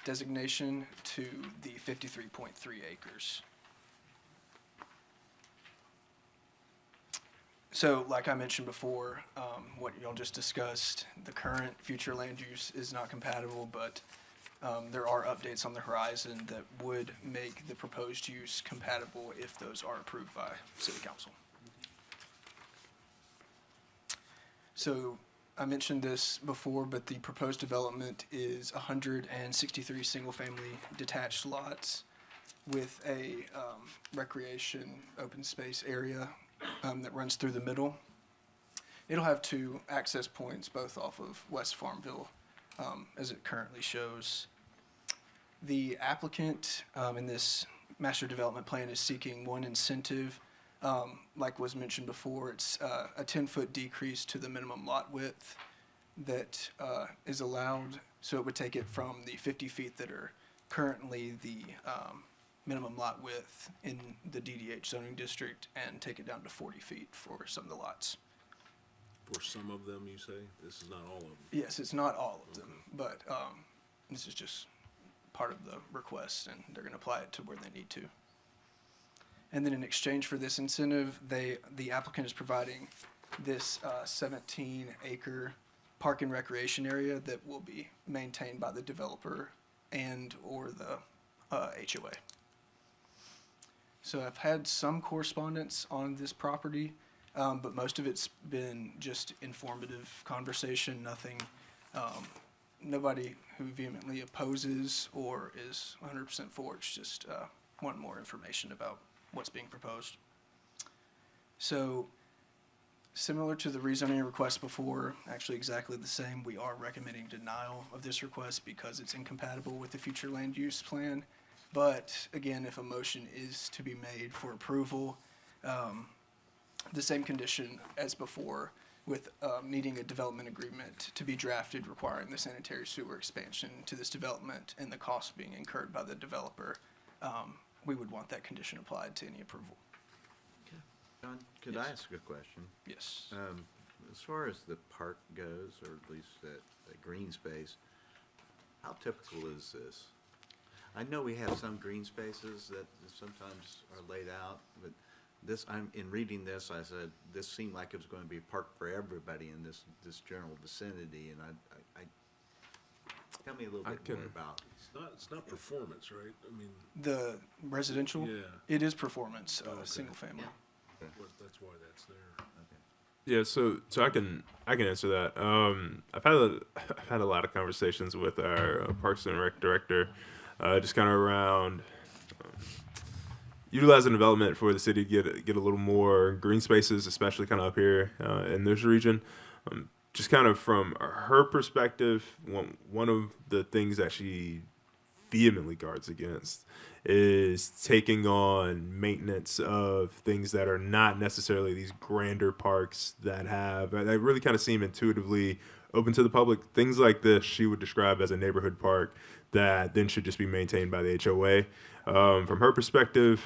designation to the 53.3 acres. So, like I mentioned before, what y'all just discussed, the current future land use is not compatible, but there are updates on the horizon that would make the proposed use compatible if those are approved by City Council. So, I mentioned this before, but the proposed development is 163 single-family detached lots with a recreation open space area that runs through the middle. It'll have 2 access points, both off of West Farmville, as it currently shows. The applicant in this master development plan is seeking one incentive. Like was mentioned before, it's a 10-foot decrease to the minimum lot width that is allowed. So it would take it from the 50 feet that are currently the minimum lot width in the DDH zoning district and take it down to 40 feet for some of the lots. For some of them, you say? This is not all of them? Yes, it's not all of them, but this is just part of the request, and they're going to apply it to where they need to. And then in exchange for this incentive, the applicant is providing this 17-acre park and recreation area that will be maintained by the developer and or the HOA. So I've had some correspondence on this property, but most of it's been just informative conversation, nothing, nobody who vehemently opposes or is 100% for. It's just want more information about what's being proposed. So similar to the rezoning request before, actually exactly the same, we are recommending denial of this request because it's incompatible with the future land use plan. But again, if a motion is to be made for approval, the same condition as before with needing a development agreement to be drafted requiring the sanitary sewer expansion to this development and the cost being incurred by the developer, we would want that condition applied to any approval. John, could I ask a question? Yes. As far as the park goes, or at least that green space, how typical is this? I know we have some green spaces that sometimes are laid out, but this, in reading this, I said, this seemed like it was going to be a park for everybody in this general vicinity, and I tell me a little bit more about. It's not performance, right? I mean, The residential, yeah, it is performance, Okay. single family. that's why that's there. Yeah, so I can answer that. I've had a lot of conversations with our Parks and Rec director, just kind of around utilizing development for the city to get a little more green spaces, especially kind of up here in this region. Just kind of from her perspective, one of the things that she vehemently guards against is taking on maintenance of things that are not necessarily these grander parks that really kind of seem intuitively open to the public. Things like this she would describe as a neighborhood park that then should just be maintained by the HOA. From her perspective,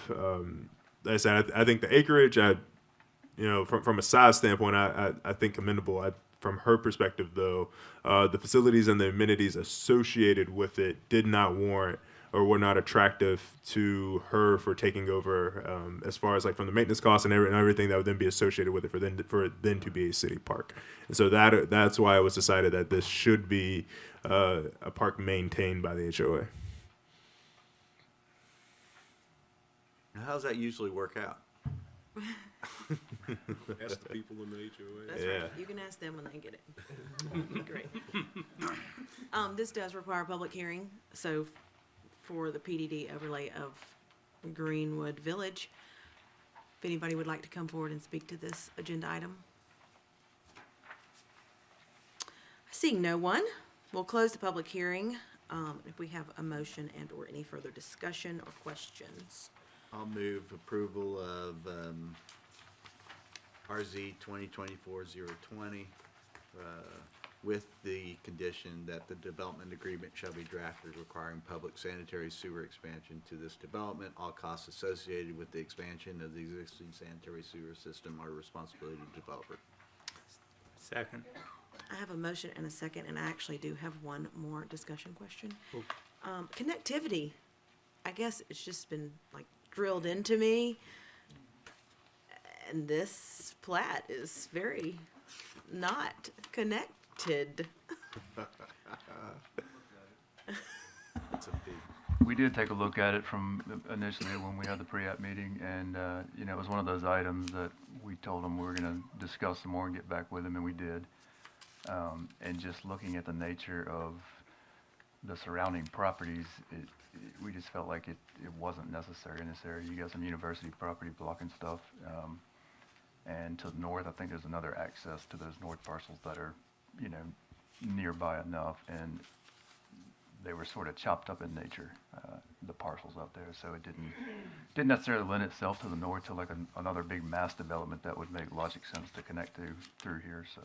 like I said, I think the acreage, from a size standpoint, I think commendable. From her perspective, though, the facilities and the amenities associated with it did not warrant or were not attractive to her for taking over, as far as like from the maintenance costs and everything that would then be associated with it for it then to be a city park. And so that's why it was decided that this should be a park maintained by the HOA. How does that usually work out? Ask the people in the HOA. That's right. You can ask them when they get it. Great. This does require a public hearing, so for the PDD overlay of Greenwood Village, if anybody would like to come forward and speak to this agenda item. Seeing no one, we'll close the public hearing. If we have a motion and or any further discussion or questions. I'll move approval of RZ 2024-020 with the condition that the development agreement shall be drafted requiring public sanitary sewer expansion to this development. All costs associated with the expansion of the existing sanitary sewer system are responsibility of the developer. Second. I have a motion and a second, and I actually do have one more discussion question. Connectivity, I guess it's just been like drilled into me, and this plat is very not connected. That's a big. We did take a look at it from initially when we had the pre-app meeting, and, it was one of those items that we told them we were gonna discuss some more and get back with them, and we did. And just looking at the nature of the surrounding properties, we just felt like it wasn't necessary in this area. You got some university property blocking stuff, and to the north, I think there's another access to those north parcels that are, nearby enough, and they were sort of chopped up in nature, the parcels out there, so it didn't necessarily lend itself to the north to like another big mass development that would make logic sense to connect to through here, so.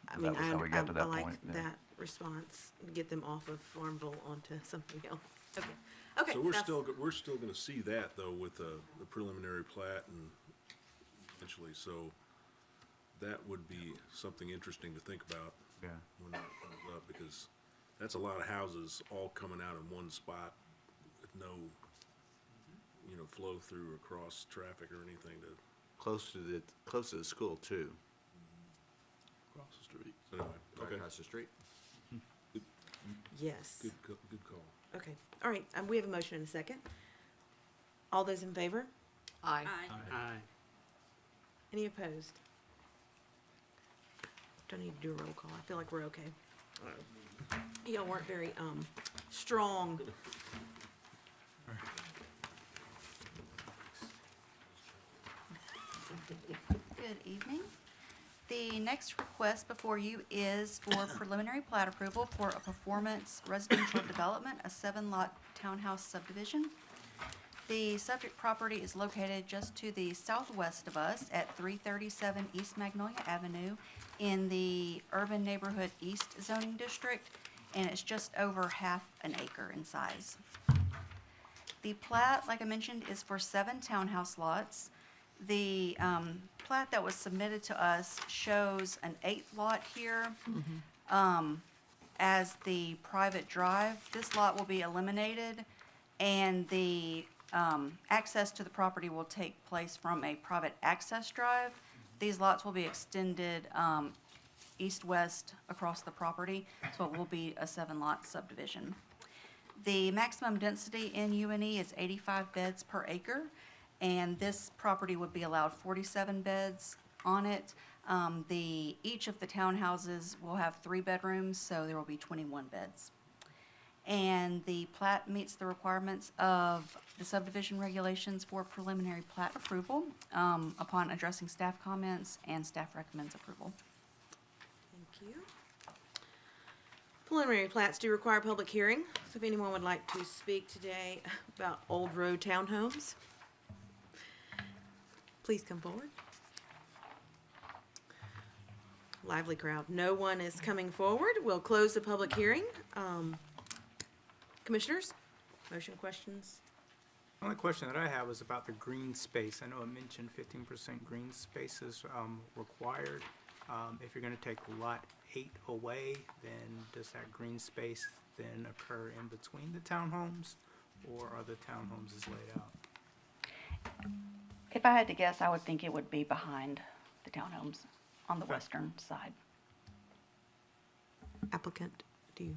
I mean, That was how we got to I that like point, yeah. that response, get them off of Farmville onto something else. Okay, So we're that's- still gonna see that though with the preliminary plat and eventually, so that would be something interesting to think about Yeah. when that comes up, because that's a lot of houses all coming out in one spot with no, flow through across traffic or anything to, Close to the school too. across the street. So anyway, Right okay, across the street. Yes. good call. Okay, all right, we have a motion and a second. All those in favor? Aye. Aye. Any opposed? Don't need to do a roll call, I feel like we're okay. Y'all weren't very, strong. Good evening. The next request before you is for preliminary plat approval for a performance residential development, a 7-lot townhouse subdivision. The subject property is located just to the southwest of us at 337 East Magnolia Avenue in the Urban Neighborhood East zoning district, and it's just over half an acre in size. The plat, like I mentioned, is for 7 townhouse lots. The plat that was submitted to us shows an 8th lot here as the private drive. This lot will be eliminated, and the access to the property will take place from a private access drive. These lots will be extended east-west across the property, so it will be a 7-lot subdivision. The maximum density in UNE is 85 beds per acre, and this property would be allowed 47 beds on it. Each of the townhouses will have 3 bedrooms, so there will be 21 beds. And the plat meets the requirements of the subdivision regulations for preliminary plat approval upon addressing staff comments, and staff recommends approval. Thank you. Preliminary plats do require public hearing, so if anyone would like to speak today about Old Road Townhomes, please come forward. Lively crowd. No one is coming forward. We'll close the public hearing. Commissioners, motion questions? The only question that I have is about the green space. I know it mentioned 15% green space is required. If you're going to take lot 8 away, then does that green space then occur in between the townhomes, or are the townhomes is laid out? If I had to guess, I would think it would be behind the townhomes on the western side. Applicant, do you?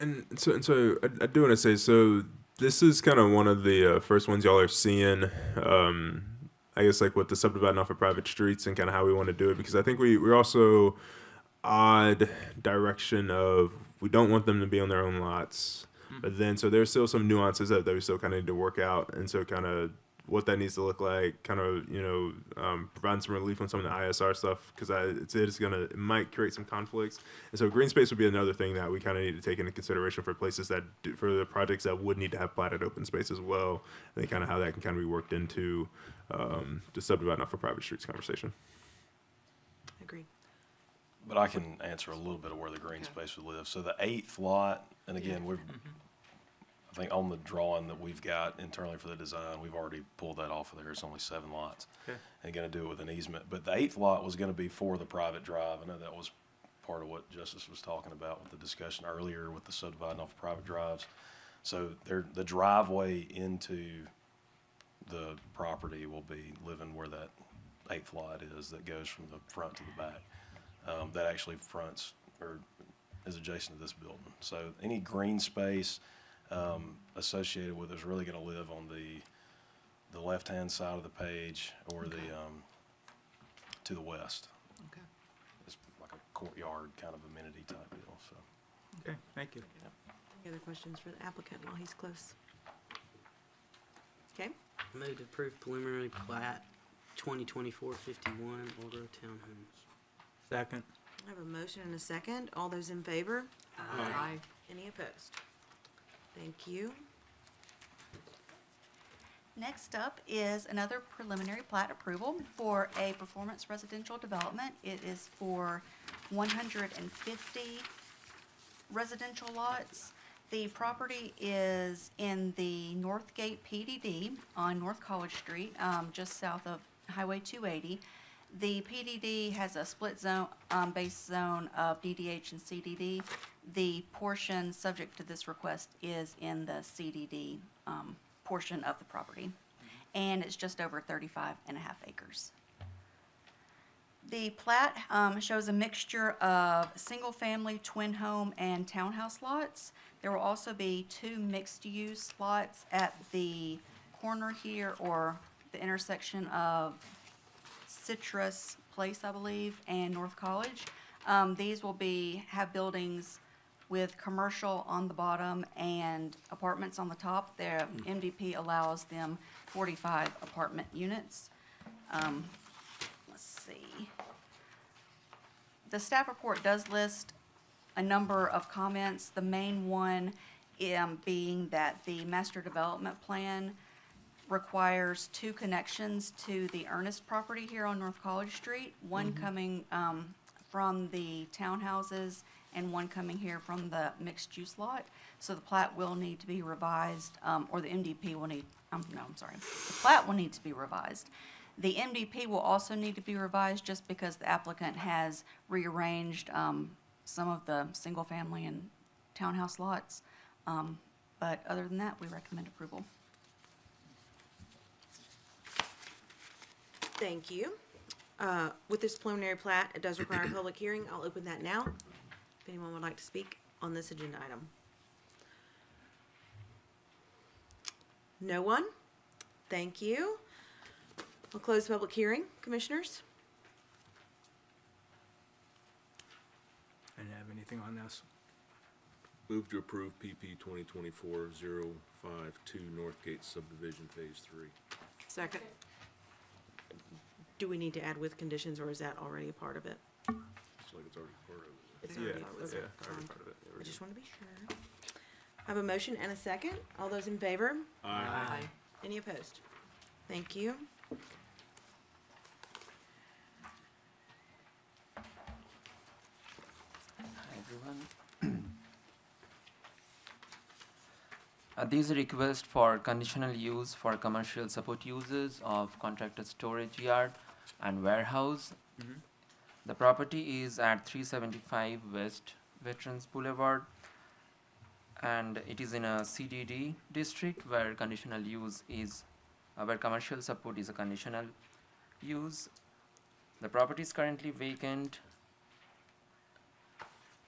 And so I do want to say, so this is kind of one of the first ones y'all are seeing, I guess, like with the subdividing off of private streets and kind of how we want to do it, because I think we're also odd direction of we don't want them to be on their own lots, but then so there's still some nuances that we still kind of need to work out, and so kind of what that needs to look like, kind of, you know, providing some relief on some of the ISR stuff, because it might create some conflicts. And so green space would be another thing that we kind of need to take into consideration for places for the projects that would need to have platted open space as well, and kind of how that can kind of be worked into the subdividing off of private streets conversation. Agreed. But I can answer a little bit of where the green space would live. So the 8th lot, and again, I think on the drawing that we've got internally for the design, we've already pulled that off of there. It's only 7 lots. Okay. And going to do it with an easement. But the 8th lot was going to be for the private drive. I know that was part of what Justice was talking about with the discussion earlier with the subdividing off private drives. So the driveway into the property will be living where that 8th lot is that goes from the front to the back. That actually fronts or is adjacent to this building. So any green space associated with it is really going to live on the left-hand side of the page, or the to the west. Okay. It's like a courtyard kind of amenity type deal. So. Okay, thank you. Any other questions for the applicant while he's close? Okay, Move to approve preliminary plat 2024-51 Old Road Townhomes. Second. I have a motion and a second. All those in favor? Aye. Any opposed? Thank you. Next up is another preliminary plat approval for a performance residential development. It is for 150 residential lots. The property is in the Northgate PDD on North College Street, just south of Highway 280. The PDD has a split zone, base zone of DDH and CDD. The portion subject to this request is in the CDD portion of the property, and it's just over 35.5 acres. The plat shows a mixture of single-family, twin home, and townhouse lots. There will also be 2 mixed-use lots at the corner here, or the intersection of Citrus Place, I believe, and North College. These will have buildings with commercial on the bottom and apartments on the top. Their MDP allows them 45 apartment units. Let's see. The staff report does list a number of comments. The main one being that the master development plan requires two connections to the Ernest property here on North College Street, one coming from the townhouses and one coming here from the mixed-use lot. So the plat will need to be revised, or the MDP will need, no, I'm sorry. The plat will need to be revised. The MDP will also need to be revised just because the applicant has rearranged some of the single-family and townhouse lots. But other than that, we recommend approval. Thank you. With this preliminary plat, it does require a public hearing. I'll open that now. If anyone would like to speak on this agenda item. No one? Thank you. We'll close the public hearing. Commissioners? I didn't have anything on this. Move to approve PP 2024-052 Northgate Subdivision Phase 3. Second. Do we need to add with conditions, or is that already a part of it? Looks like it's already part of it. It's Yeah, already part of it. yeah, already part of it. I just want to be sure. I have a motion and a second. All those in favor? Aye. Any opposed? Thank you. Hi everyone. This is a request for conditional use for commercial support uses of contracted storage yard and warehouse. The property is at 375 West Veterans Boulevard, and it is in a CDD district where conditional use is, where commercial support is a conditional use. The property is currently vacant,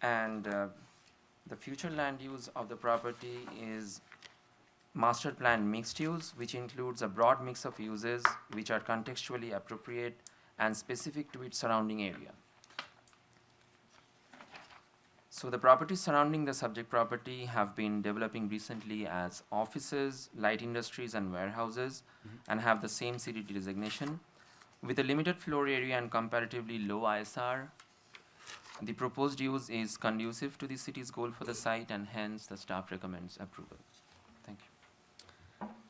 and the future land use of the property is master plan mixed use, which includes a broad mix of uses which are contextually appropriate and specific to its surrounding area. So the properties surrounding the subject property have been developing recently as offices, light industries and warehouses, and have the same CDD designation. With a limited floor area and comparatively low ISR, the proposed use is conducive to the city's goal for the site, and hence the staff recommends approval. Thank you.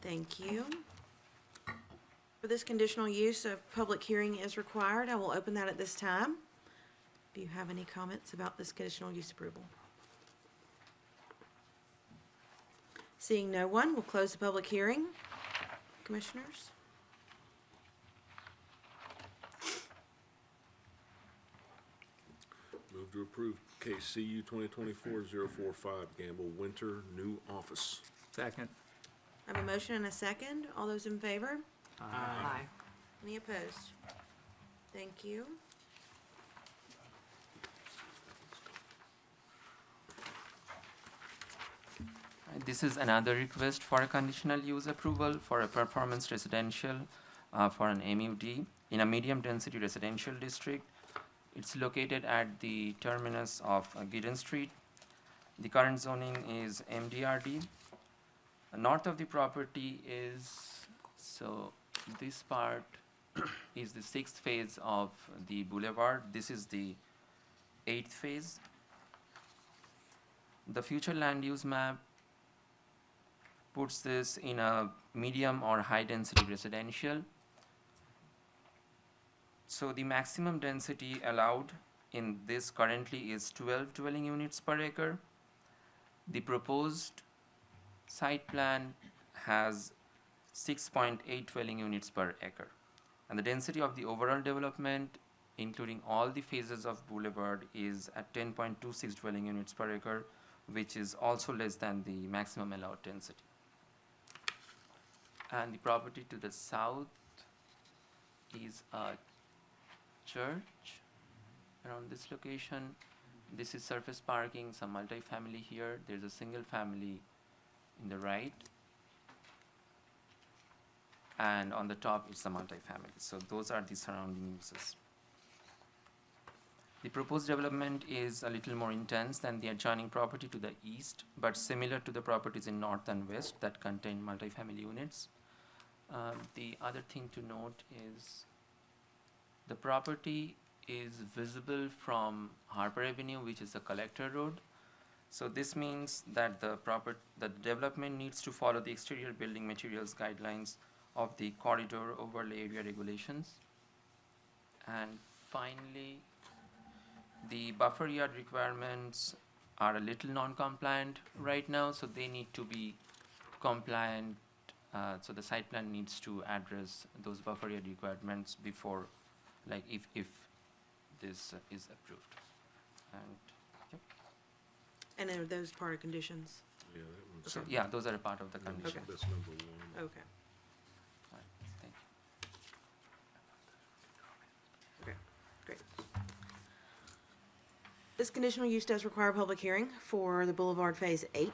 Thank you. For this conditional use, a public hearing is required. I will open that at this time. Do you have any comments about this conditional use approval? Seeing no one, we'll close the public hearing. Commissioners? Move to approve case CU 2024-045 Gamble Winter New Office. Second. I have a motion and a second. All those in favor? Aye. Any opposed? Thank you. This is another request for a conditional use approval for a performance residential for an MUD in a medium density residential district. It's located at the terminus of Gideon Street. The current zoning is MDRD. North of the property is, so this part is the 6th phase of the boulevard. This is the 8th phase. The future land use map puts this in a medium or high density residential. So the maximum density allowed in this currently is 12 dwelling units per acre. The proposed site plan has 6.8 dwelling units per acre. And the density of the overall development, including all the phases of boulevard, is at 10.26 dwelling units per acre, which is also less than the maximum allowed density. And the property to the south is a church around this location. This is surface parking, some multifamily here. There's a single family in the right. And on the top is the multifamily. So those are the surrounding uses. The proposed development is a little more intense than the adjoining property to the east, but similar to the properties in north and west that contain multifamily units. The other thing to note is the property is visible from Harper Avenue, which is a collector road. So this means that the development needs to follow the exterior building materials guidelines of the corridor overlay area regulations. And finally, the buffer yard requirements are a little non-compliant right now, so they need to be compliant. So the site plan needs to address those buffer yard requirements before, like if this is approved. And yep. And are those part of conditions? Yeah, that one's. So yeah, those are a part of the condition. That's number one. Okay. All right, thank you. Okay, great. This conditional use does require a public hearing for the Boulevard Phase 8.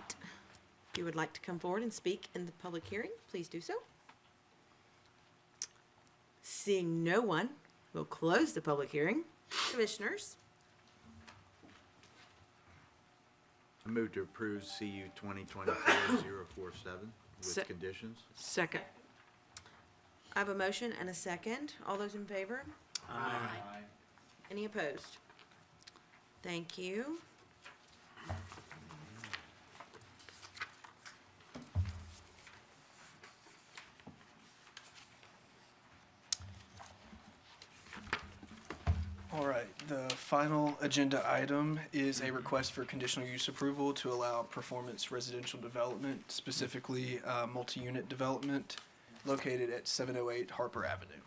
If you would like to come forward and speak in the public hearing, please do so. Seeing no one, we'll close the public hearing. Commissioners, I move to approve CU 2024-047 Se- with conditions. Second. I have a motion and a second. All those in favor? Aye. Any opposed? Thank you. All right, the final agenda item is a request for conditional use approval to allow performance residential development, specifically multi-unit development, located at 708 Harper Avenue.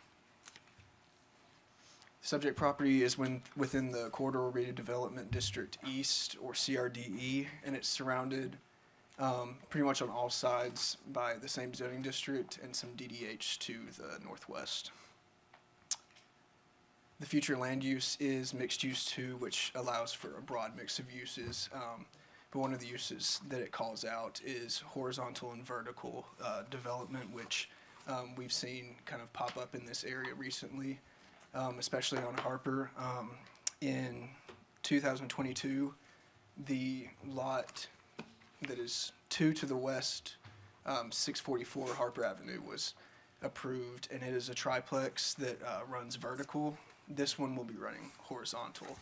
Subject property is within the Corridor Redevelopment District East, or CRDE, and it's surrounded pretty much on all sides by the same zoning district and some DDH to the northwest. The future land use is mixed use 2, which allows for a broad mix of uses. But one of the uses that it calls out is horizontal and vertical development, which we've seen kind of pop up in this area recently, especially on Harper. In 2022, the lot that is 2 to the west, 644 Harper Avenue, was approved, and it is a triplex that runs vertical. This one will be running horizontal.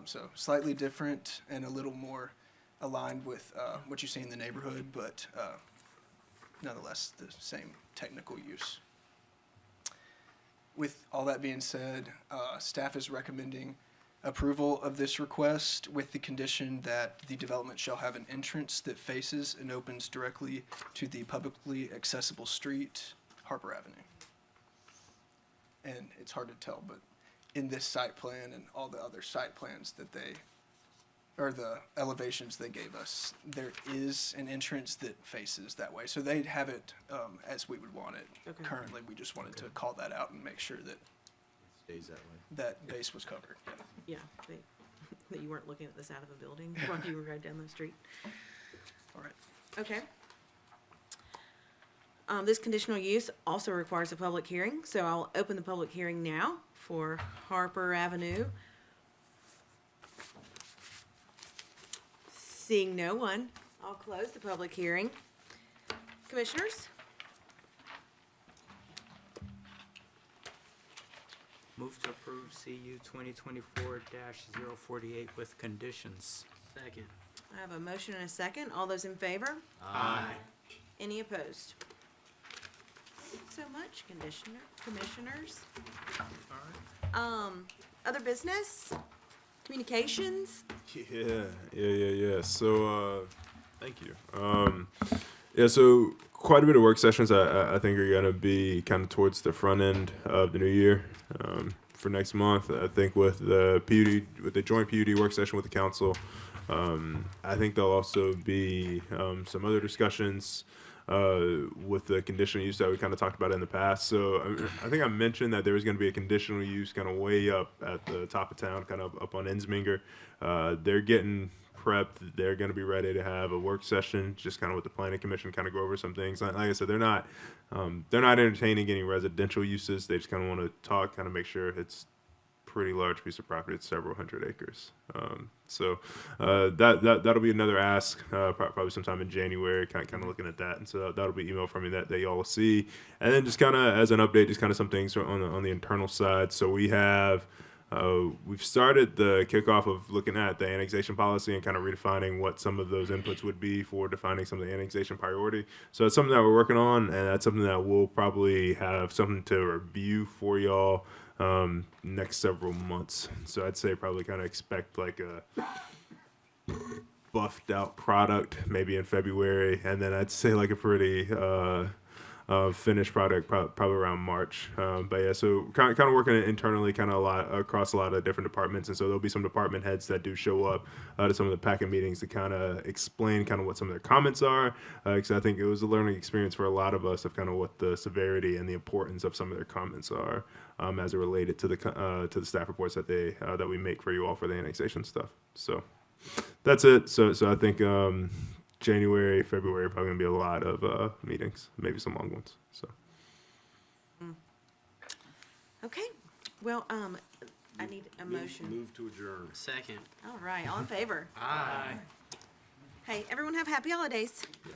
So slightly different and a little more aligned with what you see in the neighborhood, but nonetheless the same technical use. With all that being said, staff is recommending approval of this request with the condition that the development shall have an entrance that faces and opens directly to the publicly accessible street, Harper Avenue. And it's hard to tell, but in this site plan and all the other site plans that or the elevations they gave us, there is an entrance that faces that way. So they'd have it as we would want it. Okay. Currently, we just wanted to call that out and make sure that Stays that way. that base was covered. Yeah. Yeah, that you weren't looking at the side of a building while you were right down the street. All right. Okay. This conditional use also requires a public hearing, so I'll open the public hearing now for Harper Avenue. Seeing no one, I'll close the public hearing. Commissioners? Move to approve CU 2024-048 with conditions. Second. I have a motion and a second. All those in favor? Aye. Any opposed? Thanks so much, commissioners. All right. Other business? Communications? Yeah. So, thank you. Yeah, so quite a bit of work sessions I think are gonna be kind of towards the front end of the new year. For next month, I think with the joint PUD work session with the council, I think there'll also be some other discussions with the conditional use that we kind of talked about in the past. So I think I mentioned that there was going to be a conditional use kind of way up at the top of town, kind of up on Ensminger. They're getting prepped. They're going to be ready to have a work session, just kind of with the planning commission, kind of go over some things. Like I said, they're not entertaining any residential uses. They just kind of want to talk, kind of make sure it's pretty large piece of property. It's several hundred acres. So that'll be another ask, probably sometime in January, kind of looking at that. And so that'll be email from me that y'all will see. And then just kind of as an update, just kind of some things on the internal side. So we have We've started the kickoff of looking at the annexation policy and kind of redefining what some of those inputs would be for defining some of the annexation priority. So it's something that we're working on, and that's something that we'll probably have something to review for y'all next several months. So I'd say probably kind of expect like a buffed out product maybe in February, and then I'd say like a pretty finished product probably around March. But yeah, so kind of working internally, kind of a lot across a lot of different departments, and so there'll be some department heads that do show up to some of the packet meetings to kind of explain kind of what some of their comments are, because I think it was a learning experience for a lot of us of kind of what the severity and the importance of some of their comments are as it related to the staff reports that that we make for you all for the annexation stuff. So that's it. So I think January, February, probably gonna be a lot of meetings, maybe some long ones. So Okay, well, I need a motion. Move to adjourn. Second. All right, all in favor? Aye. Hey, everyone have happy holidays. Yeah.